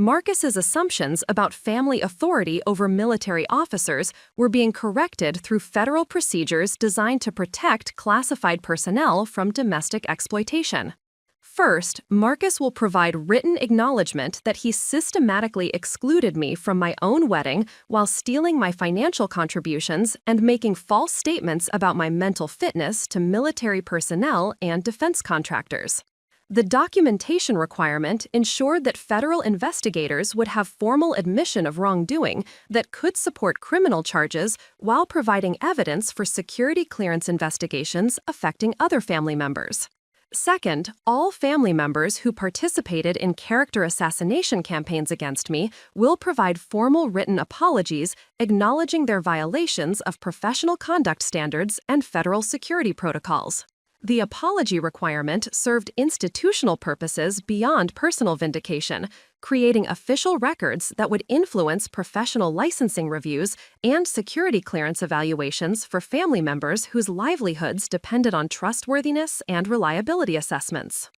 Marcus's assumptions about family authority over military officers were being corrected through federal procedures designed to protect classified personnel from domestic exploitation. First, Marcus will provide written acknowledgement that he systematically excluded me from my own wedding while stealing my financial contributions and making false statements about my mental fitness to military personnel and defense contractors. The documentation requirement ensured that federal investigators would have formal admission of wrongdoing that could support criminal charges while providing evidence for security clearance investigations affecting other family members. Second, all family members who participated in character assassination campaigns against me will provide formal written apologies acknowledging their violations of professional conduct standards and federal security protocols. The apology requirement served institutional purposes beyond personal vindication, creating official records that would influence professional licensing reviews and security clearance evaluations for family members whose livelihoods depended on trustworthiness and reliability assessments.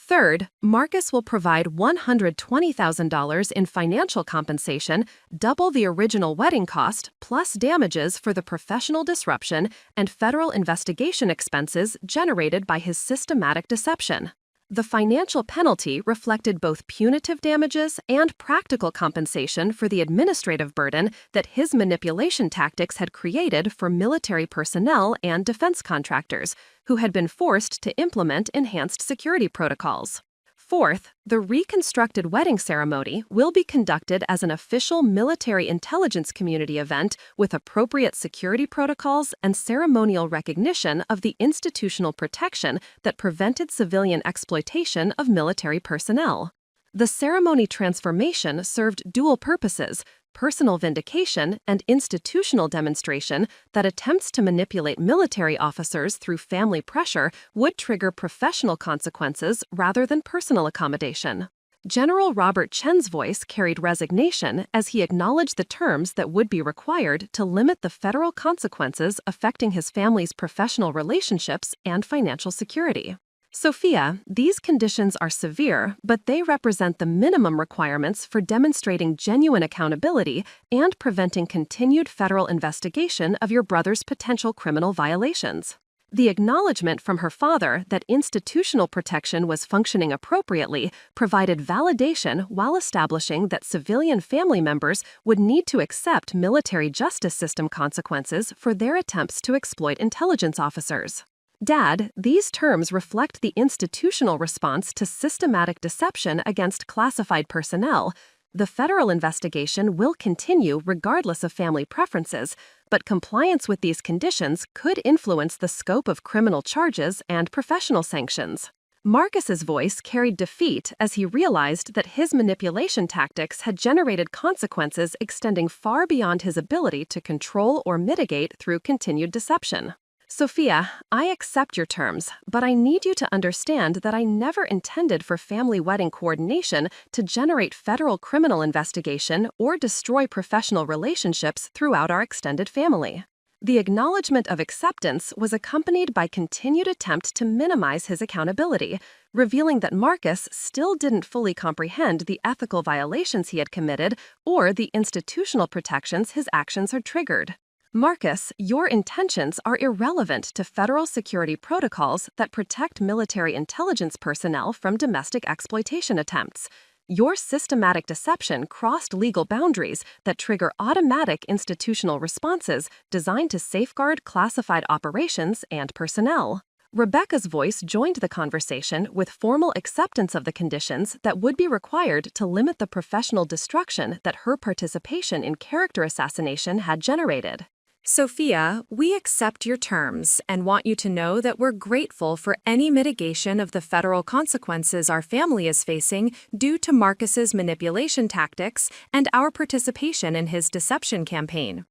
Third, Marcus will provide $120,000 in financial compensation, double the original wedding cost, plus damages for the professional disruption and federal investigation expenses generated by his systematic deception. The financial penalty reflected both punitive damages and practical compensation for the administrative burden that his manipulation tactics had created for military personnel and defense contractors, who had been forced to implement enhanced security protocols. Fourth, the reconstructed wedding ceremony will be conducted as an official military intelligence community event with appropriate security protocols and ceremonial recognition of the institutional protection that prevented civilian exploitation of military personnel. The ceremony transformation served dual purposes: personal vindication and institutional demonstration that attempts to manipulate military officers through family pressure would trigger professional consequences rather than personal accommodation. General Robert Chen's voice carried resignation as he acknowledged the terms that would be required to limit the federal consequences affecting his family's professional relationships and financial security. Sophia, these conditions are severe, but they represent the minimum requirements for demonstrating genuine accountability and preventing continued federal investigation of your brother's potential criminal violations. The acknowledgement from her father that institutional protection was functioning appropriately provided validation while establishing that civilian family members would need to accept military justice system consequences for their attempts to exploit intelligence officers. Dad, these terms reflect the institutional response to systematic deception against classified personnel. The federal investigation will continue regardless of family preferences, but compliance with these conditions could influence the scope of criminal charges and professional sanctions. Marcus's voice carried defeat as he realized that his manipulation tactics had generated consequences extending far beyond his ability to control or mitigate through continued deception. Sophia, I accept your terms, but I need you to understand that I never intended for family wedding coordination to generate federal criminal investigation or destroy professional relationships throughout our extended family. The acknowledgement of acceptance was accompanied by continued attempt to minimize his accountability, revealing that Marcus still didn't fully comprehend the ethical violations he had committed or the institutional protections his actions had triggered. Marcus, your intentions are irrelevant to federal security protocols that protect military intelligence personnel from domestic exploitation attempts. Your systematic deception crossed legal boundaries that trigger automatic institutional responses designed to safeguard classified operations and personnel. Rebecca's voice joined the conversation with formal acceptance of the conditions that would be required to limit the professional destruction that her participation in character assassination had generated. Sophia, we accept your terms and want you to know that we're grateful for any mitigation of the federal consequences our family is facing due to Marcus's manipulation tactics and our participation in his deception campaign.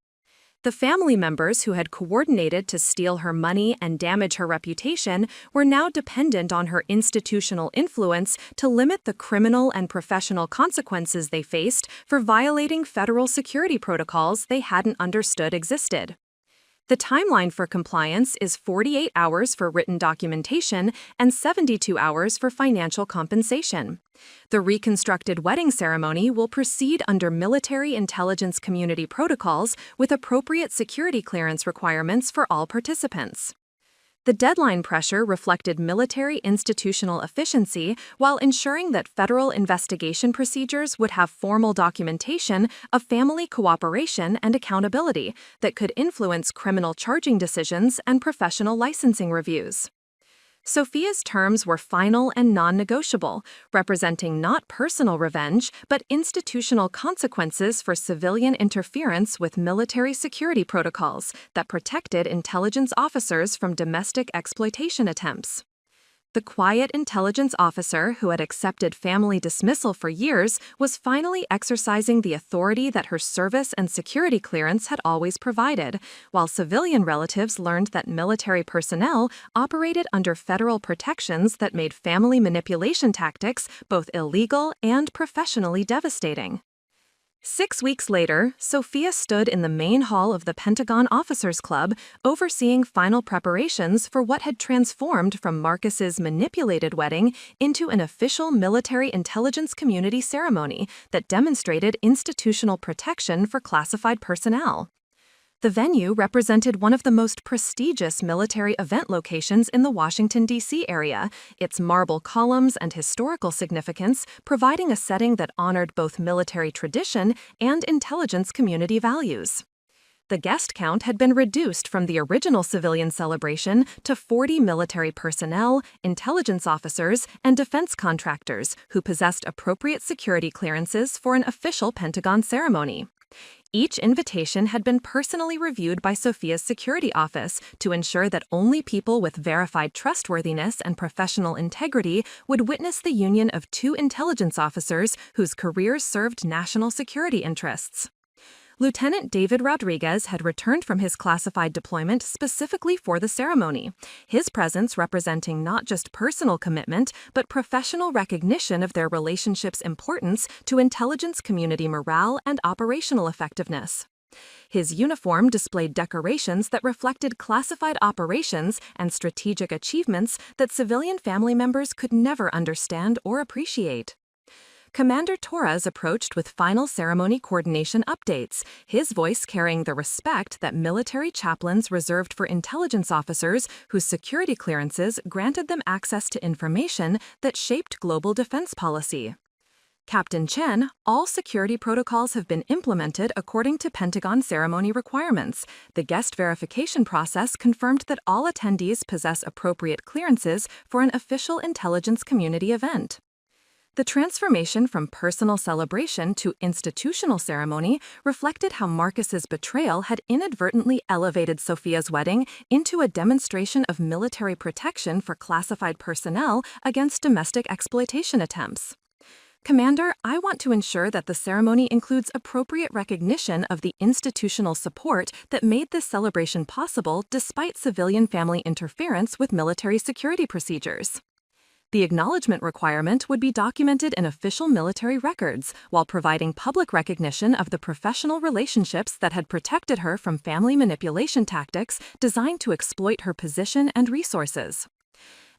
The family members who had coordinated to steal her money and damage her reputation were now dependent on her institutional influence to limit the criminal and professional consequences they faced for violating federal security protocols they hadn't understood existed. The timeline for compliance is 48 hours for written documentation and 72 hours for financial compensation. The reconstructed wedding ceremony will proceed under military intelligence community protocols with appropriate security clearance requirements for all participants. The deadline pressure reflected military institutional efficiency while ensuring that federal investigation procedures would have formal documentation of family cooperation and accountability that could influence criminal charging decisions and professional licensing reviews. Sophia's terms were final and non-negotiable, representing not personal revenge, but institutional consequences for civilian interference with military security protocols that protected intelligence officers from domestic exploitation attempts. The quiet intelligence officer who had accepted family dismissal for years was finally exercising the authority that her service and security clearance had always provided, while civilian relatives learned that military personnel operated under federal protections that made family manipulation tactics both illegal and professionally devastating. 6 weeks later, Sophia stood in the main hall of the Pentagon Officers Club, overseeing final preparations for what had transformed from Marcus's manipulated wedding into an official military intelligence community ceremony that demonstrated institutional protection for classified personnel. The venue represented one of the most prestigious military event locations in the Washington, D.C. area, its marble columns and historical significance providing a setting that honored both military tradition and intelligence community values. The guest count had been reduced from the original civilian celebration to 40 military personnel, intelligence officers, and defense contractors who possessed appropriate security clearances for an official Pentagon ceremony. Each invitation had been personally reviewed by Sophia's security office to ensure that only people with verified trustworthiness and professional integrity would witness the union of two intelligence officers whose careers served national security interests. Lieutenant David Rodriguez had returned from his classified deployment specifically for the ceremony, his presence representing not just personal commitment but professional recognition of their relationship's importance to intelligence community morale and operational effectiveness. His uniform displayed decorations that reflected classified operations and strategic achievements that civilian family members could never understand or appreciate. Commander Torres approached with final ceremony coordination updates, his voice carrying the respect that military chaplains reserved for intelligence officers whose security clearances granted them access to information that shaped global defense policy. Captain Chen, all security protocols have been implemented according to Pentagon ceremony requirements. The guest verification process confirmed that all attendees possess appropriate clearances for an official intelligence community event. The transformation from personal celebration to institutional ceremony reflected how Marcus's betrayal had inadvertently elevated Sophia's wedding into a demonstration of military protection for classified personnel against domestic exploitation attempts. Commander, I want to ensure that the ceremony includes appropriate recognition of the institutional support that made this celebration possible despite civilian family interference with military security procedures. The acknowledgement requirement would be documented in official military records while providing public recognition of the professional relationships that had protected her from family manipulation tactics designed to exploit her position and resources.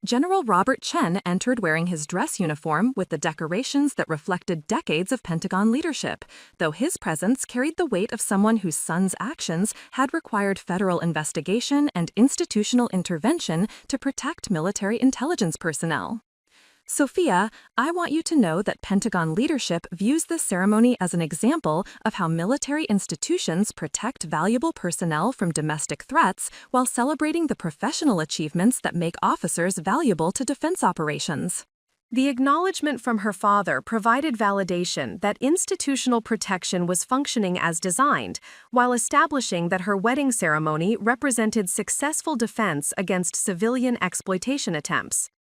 General Robert Chen entered wearing his dress uniform with the decorations that reflected decades of Pentagon leadership, though his presence carried the weight of someone whose son's actions had required federal investigation and institutional intervention to protect military intelligence personnel. Sophia, I want you to know that Pentagon leadership views this ceremony as an example of how military institutions protect valuable personnel from domestic threats while celebrating the professional achievements that make officers valuable to defense operations. The acknowledgement from her father provided validation that institutional protection was functioning as designed, while establishing that her wedding ceremony represented successful defense against civilian exploitation attempts.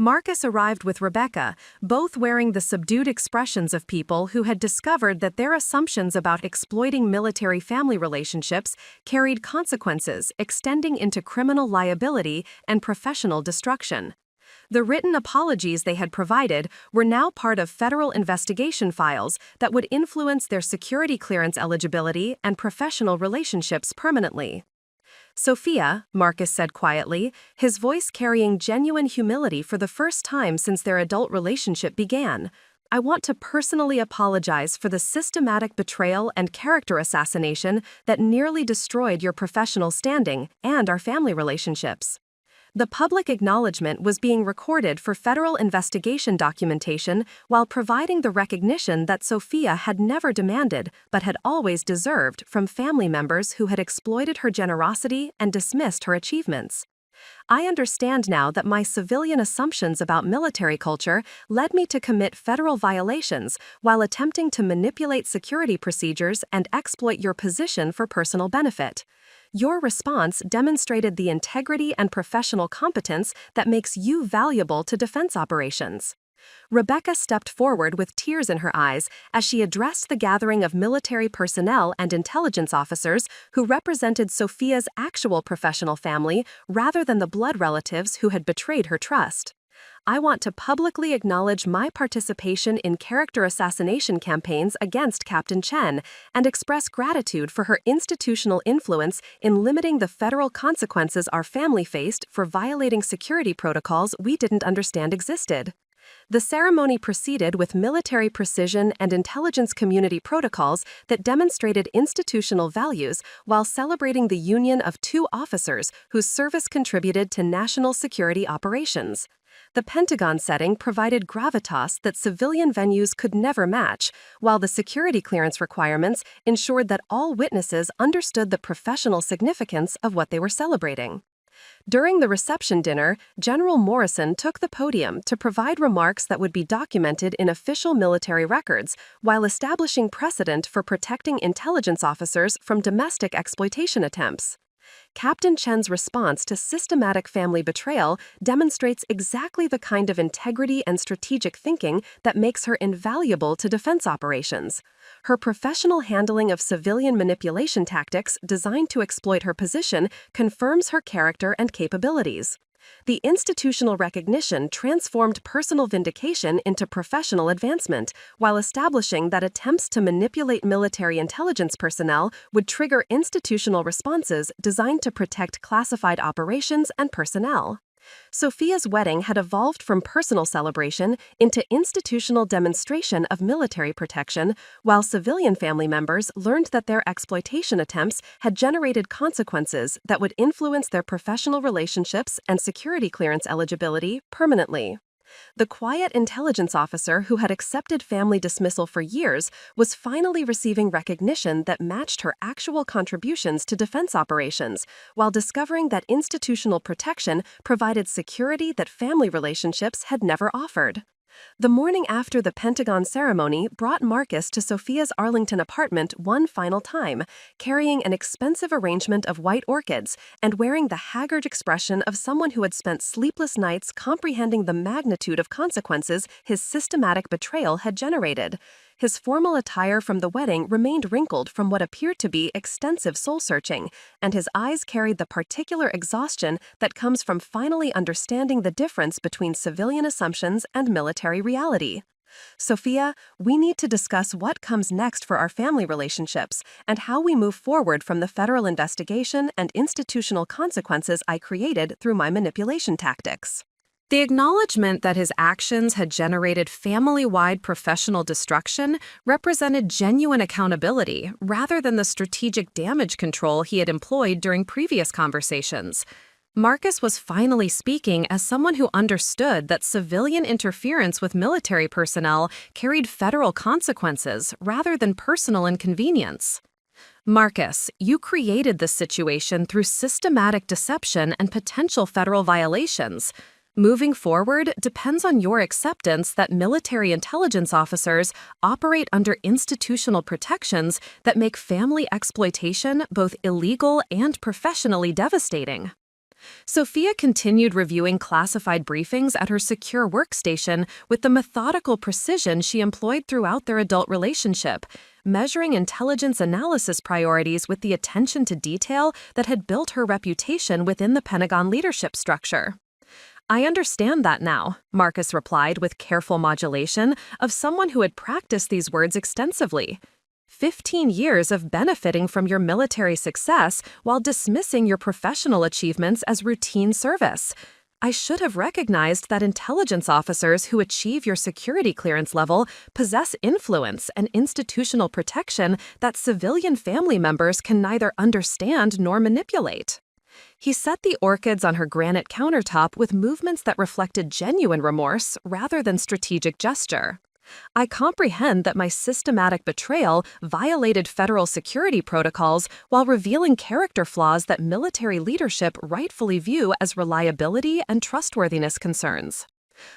Marcus arrived with Rebecca, both wearing the subdued expressions of people who had discovered that their assumptions about exploiting military family relationships carried consequences extending into criminal liability and professional destruction. The written apologies they had provided were now part of federal investigation files that would influence their security clearance eligibility and professional relationships permanently. Sophia, Marcus said quietly, his voice carrying genuine humility for the first time since their adult relationship began, I want to personally apologize for the systematic betrayal and character assassination that nearly destroyed your professional standing and our family relationships. The public acknowledgement was being recorded for federal investigation documentation while providing the recognition that Sophia had never demanded but had always deserved from family members who had exploited her generosity and dismissed her achievements. I understand now that my civilian assumptions about military culture led me to commit federal violations while attempting to manipulate security procedures and exploit your position for personal benefit. Your response demonstrated the integrity and professional competence that makes you valuable to defense operations. Rebecca stepped forward with tears in her eyes as she addressed the gathering of military personnel and intelligence officers who represented Sophia's actual professional family rather than the blood relatives who had betrayed her trust. I want to publicly acknowledge my participation in character assassination campaigns against Captain Chen and express gratitude for her institutional influence in limiting the federal consequences our family faced for violating security protocols we didn't understand existed. The ceremony proceeded with military precision and intelligence community protocols that demonstrated institutional values while celebrating the union of two officers whose service contributed to national security operations. The Pentagon setting provided gravitas that civilian venues could never match, while the security clearance requirements ensured that all witnesses understood the professional significance of what they were celebrating. During the reception dinner, General Morrison took the podium to provide remarks that would be documented in official military records while establishing precedent for protecting intelligence officers from domestic exploitation attempts. Captain Chen's response to systematic family betrayal demonstrates exactly the kind of integrity and strategic thinking that makes her invaluable to defense operations. Her professional handling of civilian manipulation tactics designed to exploit her position confirms her character and capabilities. The institutional recognition transformed personal vindication into professional advancement, while establishing that attempts to manipulate military intelligence personnel would trigger institutional responses designed to protect classified operations and personnel. Sophia's wedding had evolved from personal celebration into institutional demonstration of military protection, while civilian family members learned that their exploitation attempts had generated consequences that would influence their professional relationships and security clearance eligibility permanently. The quiet intelligence officer who had accepted family dismissal for years was finally receiving recognition that matched her actual contributions to defense operations, while discovering that institutional protection provided security that family relationships had never offered. The morning after the Pentagon ceremony brought Marcus to Sophia's Arlington apartment one final time, carrying an expensive arrangement of white orchids and wearing the haggard expression of someone who had spent sleepless nights comprehending the magnitude of consequences his systematic betrayal had generated. His formal attire from the wedding remained wrinkled from what appeared to be extensive soul-searching, and his eyes carried the particular exhaustion that comes from finally understanding the difference between civilian assumptions and military reality. Sophia, we need to discuss what comes next for our family relationships and how we move forward from the federal investigation and institutional consequences I created through my manipulation tactics. The acknowledgement that his actions had generated family-wide professional destruction represented genuine accountability rather than the strategic damage control he had employed during previous conversations. Marcus was finally speaking as someone who understood that civilian interference with military personnel carried federal consequences rather than personal inconvenience. Marcus, you created this situation through systematic deception and potential federal violations. Moving forward depends on your acceptance that military intelligence officers operate under institutional protections that make family exploitation both illegal and professionally devastating. Sophia continued reviewing classified briefings at her secure workstation with the methodical precision she employed throughout their adult relationship, measuring intelligence analysis priorities with the attention to detail that had built her reputation within the Pentagon leadership structure. I understand that now, Marcus replied with careful modulation of someone who had practiced these words extensively. 15 years of benefiting from your military success while dismissing your professional achievements as routine service. I should have recognized that intelligence officers who achieve your security clearance level possess influence and institutional protection that civilian family members can neither understand nor manipulate. He set the orchids on her granite countertop with movements that reflected genuine remorse rather than strategic gesture. I comprehend that my systematic betrayal violated federal security protocols while revealing character flaws that military leadership rightfully view as reliability and trustworthiness concerns.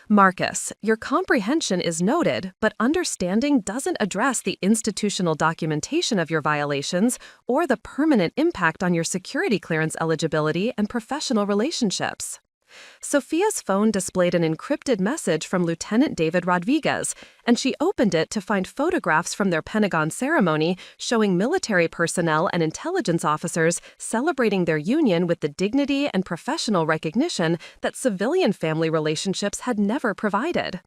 Marcus, your comprehension is noted, but understanding doesn't address the institutional documentation of your violations or the permanent impact on your security clearance eligibility and professional relationships. Sophia's phone displayed an encrypted message from Lieutenant David Rodriguez, and she opened it to find photographs from their Pentagon ceremony showing military personnel and intelligence officers celebrating their union with the dignity and professional recognition that civilian family relationships had never provided.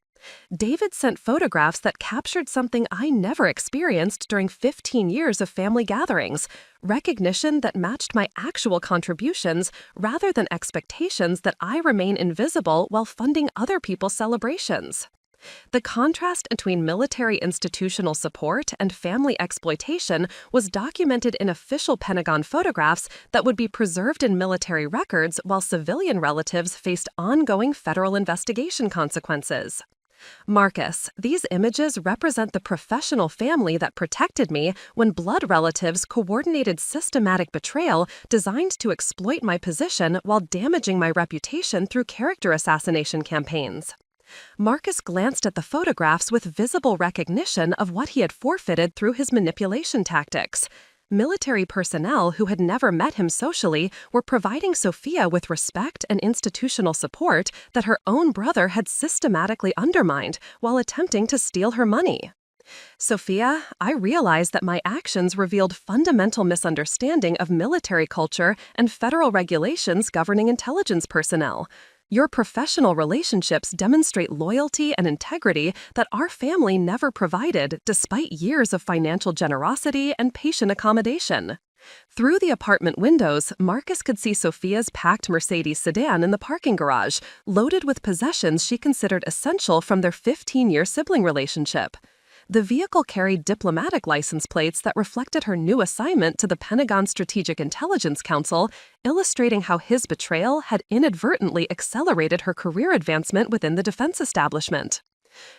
David sent photographs that captured something I never experienced during 15 years of family gatherings, recognition that matched my actual contributions rather than expectations that I remain invisible while funding other people's celebrations. The contrast between military institutional support and family exploitation was documented in official Pentagon photographs that would be preserved in military records while civilian relatives faced ongoing federal investigation consequences. Marcus, these images represent the professional family that protected me when blood relatives coordinated systematic betrayal designed to exploit my position while damaging my reputation through character assassination campaigns. Marcus glanced at the photographs with visible recognition of what he had forfeited through his manipulation tactics. Military personnel who had never met him socially were providing Sophia with respect and institutional support that her own brother had systematically undermined while attempting to steal her money. Sophia, I realized that my actions revealed fundamental misunderstanding of military culture and federal regulations governing intelligence personnel. Your professional relationships demonstrate loyalty and integrity that our family never provided despite years of financial generosity and patient accommodation. Through the apartment windows, Marcus could see Sophia's packed Mercedes sedan in the parking garage, loaded with possessions she considered essential from their 15-year sibling relationship. The vehicle carried diplomatic license plates that reflected her new assignment to the Pentagon Strategic Intelligence Council, illustrating how his betrayal had inadvertently accelerated her career advancement within the defense establishment.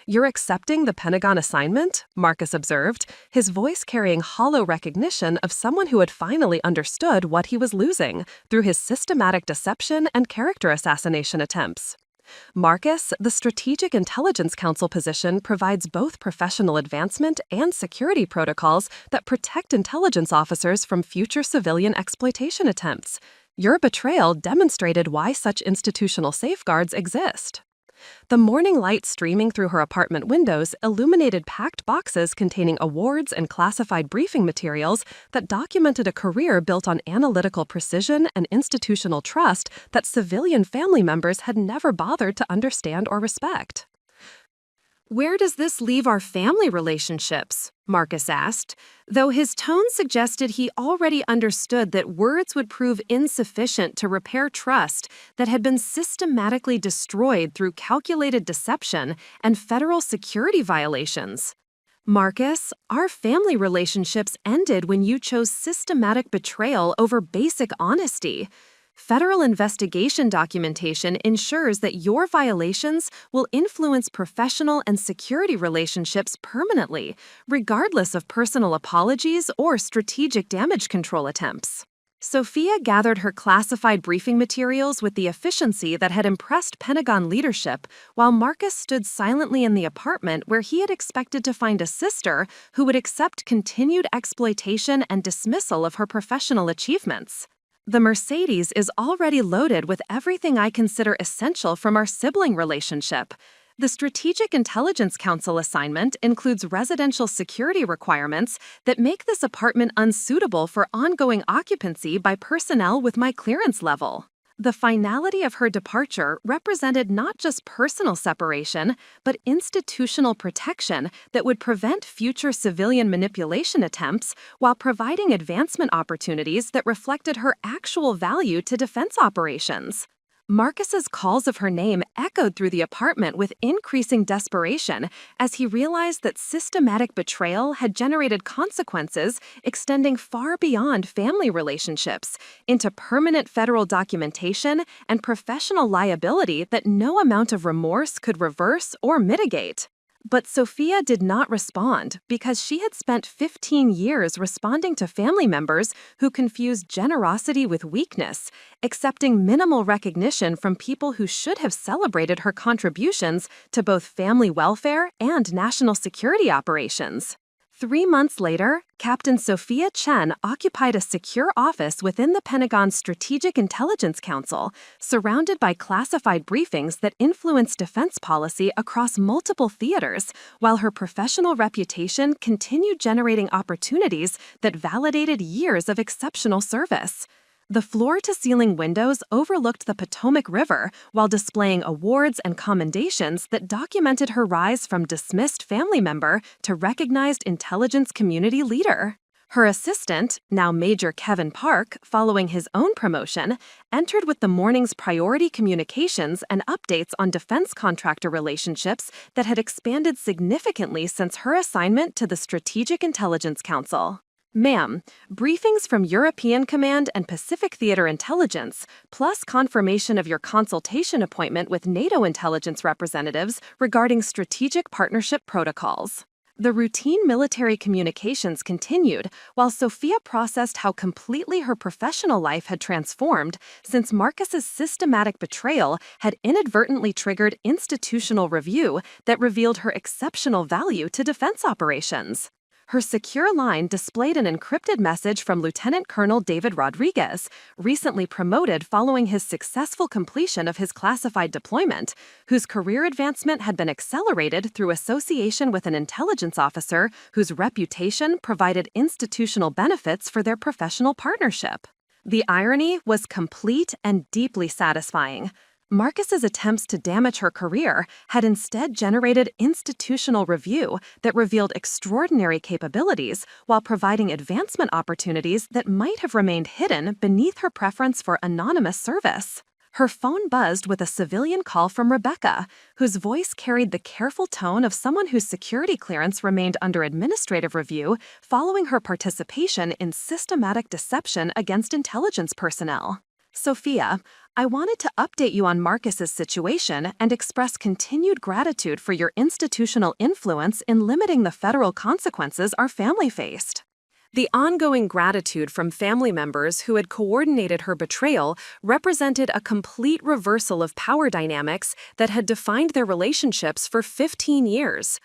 "You're accepting the Pentagon assignment?" Marcus observed, his voice carrying hollow recognition of someone who had finally understood what he was losing through his systematic deception and character assassination attempts. Marcus, the Strategic Intelligence Council position provides both professional advancement and security protocols that protect intelligence officers from future civilian exploitation attempts. Your betrayal demonstrated why such institutional safeguards exist. The morning light streaming through her apartment windows illuminated packed boxes containing awards and classified briefing materials that documented a career built on analytical precision and institutional trust that civilian family members had never bothered to understand or respect. "Where does this leave our family relationships?" Marcus asked, though his tone suggested he already understood that words would prove insufficient to repair trust that had been systematically destroyed through calculated deception and federal security violations. "Marcus, our family relationships ended when you chose systematic betrayal over basic honesty. Federal investigation documentation ensures that your violations will influence professional and security relationships permanently, regardless of personal apologies or strategic damage control attempts." Sophia gathered her classified briefing materials with the efficiency that had impressed Pentagon leadership, while Marcus stood silently in the apartment where he had expected to find a sister who would accept continued exploitation and dismissal of her professional achievements. "The Mercedes is already loaded with everything I consider essential from our sibling relationship. The Strategic Intelligence Council assignment includes residential security requirements that make this apartment unsuitable for ongoing occupancy by personnel with my clearance level." The finality of her departure represented not just personal separation, but institutional protection that would prevent future civilian manipulation attempts while providing advancement opportunities that reflected her actual value to defense operations. Marcus's calls of her name echoed through the apartment with increasing desperation as he realized that systematic betrayal had generated consequences extending far beyond family relationships into permanent federal documentation and professional liability that no amount of remorse could reverse or mitigate. But Sophia did not respond because she had spent 15 years responding to family members who confused generosity with weakness, accepting minimal recognition from people who should have celebrated her contributions to both family welfare and national security operations. 3 months later, Captain Sophia Chen occupied a secure office within the Pentagon's Strategic Intelligence Council, surrounded by classified briefings that influenced defense policy across multiple theaters, while her professional reputation continued generating opportunities that validated years of exceptional service. The floor-to-ceiling windows overlooked the Potomac River while displaying awards and commendations that documented her rise from dismissed family member to recognized intelligence community leader. Her assistant, now Major Kevin Park, following his own promotion, entered with the morning's priority communications and updates on defense contractor relationships that had expanded significantly since her assignment to the Strategic Intelligence Council. Ma'am, briefings from European Command and Pacific Theater Intelligence, plus confirmation of your consultation appointment with NATO intelligence representatives regarding strategic partnership protocols. The routine military communications continued while Sophia processed how completely her professional life had transformed since Marcus's systematic betrayal had inadvertently triggered institutional review that revealed her exceptional value to defense operations. Her secure line displayed an encrypted message from Lieutenant Colonel David Rodriguez, recently promoted following his successful completion of his classified deployment, whose career advancement had been accelerated through association with an intelligence officer whose reputation provided institutional benefits for their professional partnership. The irony was complete and deeply satisfying. Marcus's attempts to damage her career had instead generated institutional review that revealed extraordinary capabilities while providing advancement opportunities that might have remained hidden beneath her preference for anonymous service. Her phone buzzed with a civilian call from Rebecca, whose voice carried the careful tone of someone whose security clearance remained under administrative review following her participation in systematic deception against intelligence personnel. Sophia, I wanted to update you on Marcus's situation and express continued gratitude for your institutional influence in limiting the federal consequences our family faced. The ongoing gratitude from family members who had coordinated her betrayal represented a complete reversal of power dynamics that had defined their relationships for 15 years.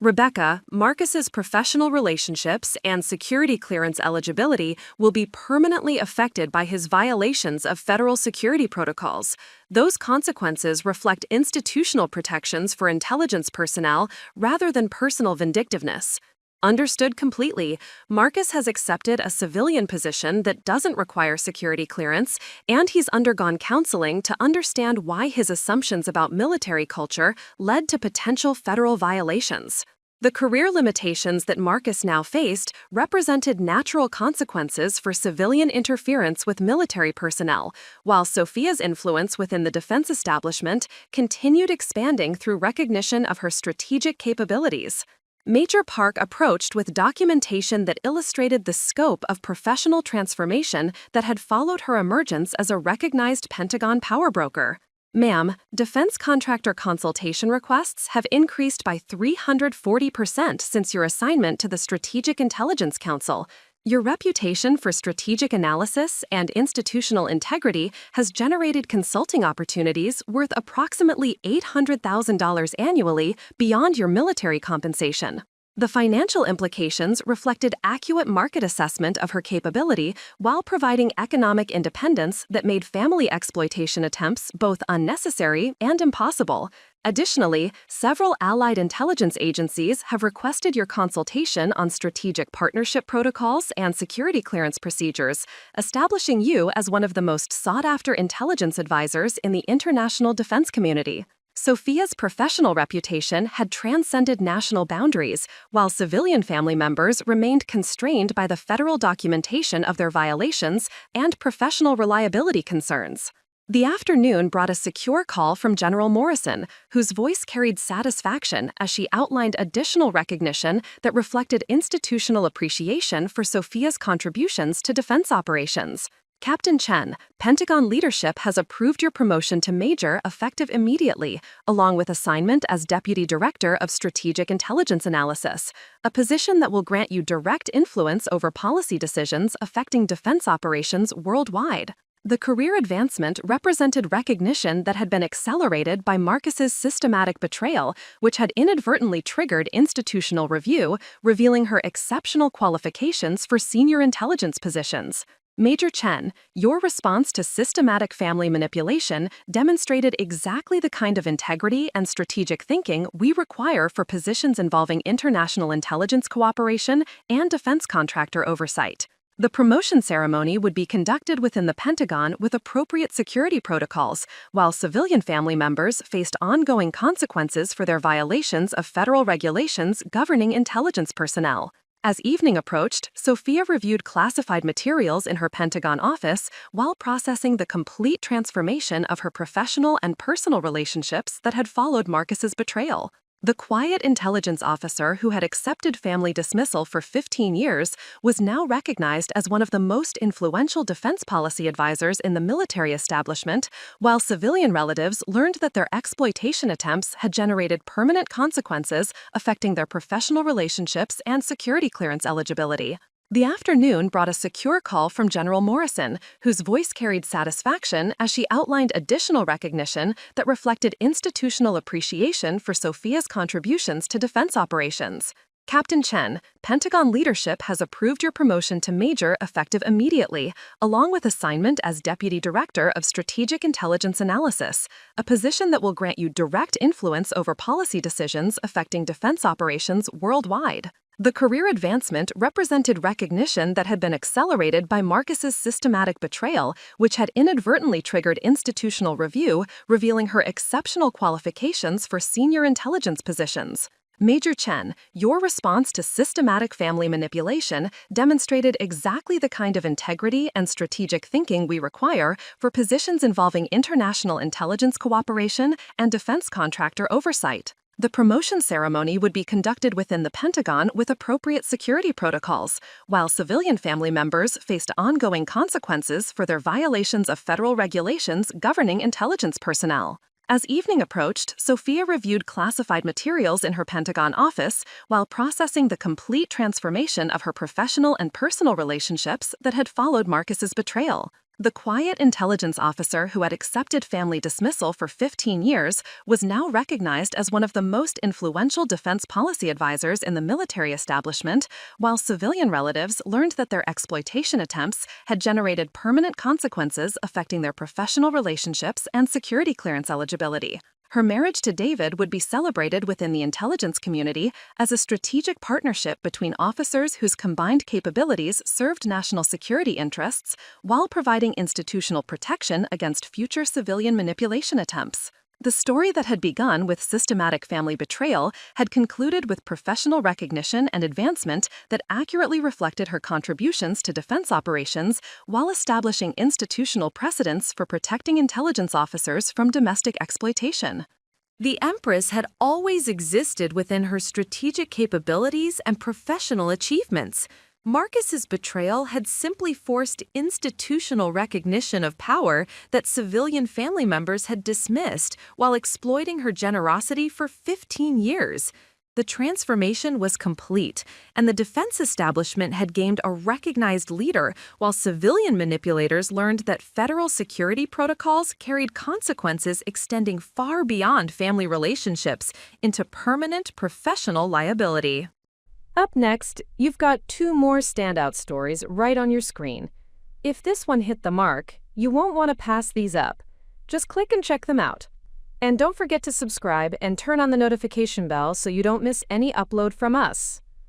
Rebecca, Marcus's professional relationships and security clearance eligibility will be permanently affected by his violations of federal security protocols. Those consequences reflect institutional protections for intelligence personnel rather than personal vindictiveness. Understood completely, Marcus has accepted a civilian position that doesn't require security clearance, and he's undergone counseling to understand why his assumptions about military culture led to potential federal violations. The career limitations that Marcus now faced represented natural consequences for civilian interference with military personnel, while Sophia's influence within the defense establishment continued expanding through recognition of her strategic capabilities. Major Park approached with documentation that illustrated the scope of professional transformation that had followed her emergence as a recognized Pentagon power broker. Ma'am, defense contractor consultation requests have increased by 340% since your assignment to the Strategic Intelligence Council. Your reputation for strategic analysis and institutional integrity has generated consulting opportunities worth approximately $800,000 annually beyond your military compensation. The financial implications reflected accurate market assessment of her capability while providing economic independence that made family exploitation attempts both unnecessary and impossible. Additionally, several allied intelligence agencies have requested your consultation on strategic partnership protocols and security clearance procedures, establishing you as one of the most sought-after intelligence advisors in the international defense community. Sophia's professional reputation had transcended national boundaries, while civilian family members remained constrained by the federal documentation of their violations and professional reliability concerns. The afternoon brought a secure call from General Morrison, whose voice carried satisfaction as she outlined additional recognition that reflected institutional appreciation for Sophia's contributions to defense operations. Captain Chen, Pentagon leadership has approved your promotion to major effective immediately, along with assignment as Deputy Director of Strategic Intelligence Analysis, a position that will grant you direct influence over policy decisions affecting defense operations worldwide. The career advancement represented recognition that had been accelerated by Marcus's systematic betrayal, which had inadvertently triggered institutional review, revealing her exceptional qualifications for senior intelligence positions. Major Chen, your response to systematic family manipulation demonstrated exactly the kind of integrity and strategic thinking we require for positions involving international intelligence cooperation and defense contractor oversight. The promotion ceremony would be conducted within the Pentagon with appropriate security protocols, while civilian family members faced ongoing consequences for their violations of federal regulations governing intelligence personnel. As evening approached, Sophia reviewed classified materials in her Pentagon office while processing the complete transformation of her professional and personal relationships that had followed Marcus's betrayal. The quiet intelligence officer who had accepted family dismissal for 15 years was now recognized as one of the most influential defense policy advisors in the military establishment, while civilian relatives learned that their exploitation attempts had generated permanent consequences affecting their professional relationships and security clearance eligibility. The afternoon brought a secure call from General Morrison, whose voice carried satisfaction as she outlined additional recognition that reflected institutional appreciation for Sophia's contributions to defense operations. Captain Chen, Pentagon leadership has approved your promotion to major effective immediately, along with assignment as Deputy Director of Strategic Intelligence Analysis, a position that will grant you direct influence over policy decisions affecting defense operations worldwide. The career advancement represented recognition that had been accelerated by Marcus's systematic betrayal, which had inadvertently triggered institutional review, revealing her exceptional qualifications for senior intelligence positions. Major Chen, your response to systematic family manipulation demonstrated exactly the kind of integrity and strategic thinking we require for positions involving international intelligence cooperation and defense contractor oversight. The promotion ceremony would be conducted within the Pentagon with appropriate security protocols, while civilian family members faced ongoing consequences for their violations of federal regulations governing intelligence personnel. As evening approached, Sophia reviewed classified materials in her Pentagon office while processing the complete transformation of her professional and personal relationships that had followed Marcus's betrayal. The quiet intelligence officer who had accepted family dismissal for 15 years was now recognized as one of the most influential defense policy advisors in the military establishment, while civilian relatives learned that their exploitation attempts had generated permanent consequences affecting their professional relationships and security clearance eligibility. Her marriage to David would be celebrated within the intelligence community as a strategic partnership between officers whose combined capabilities served national security interests while providing institutional protection against future civilian manipulation attempts. The story that had begun with systematic family betrayal had concluded with professional recognition and advancement that accurately reflected her contributions to defense operations while establishing institutional precedents for protecting intelligence officers from domestic exploitation. The Empress had always existed within her strategic capabilities and professional achievements. Marcus's betrayal had simply forced institutional recognition of power that civilian family members had dismissed while exploiting her generosity for 15 years. The transformation was complete, and the defense establishment had gained a recognized leader, while civilian manipulators learned that federal security protocols carried consequences extending far beyond family relationships into permanent professional liability. Up next, you've got 2 more standout stories right on your screen. If this one hit the mark, you won't want to pass these up. Just click and check them out. And don't forget to subscribe and turn on the notification bell so you don't miss any upload from us.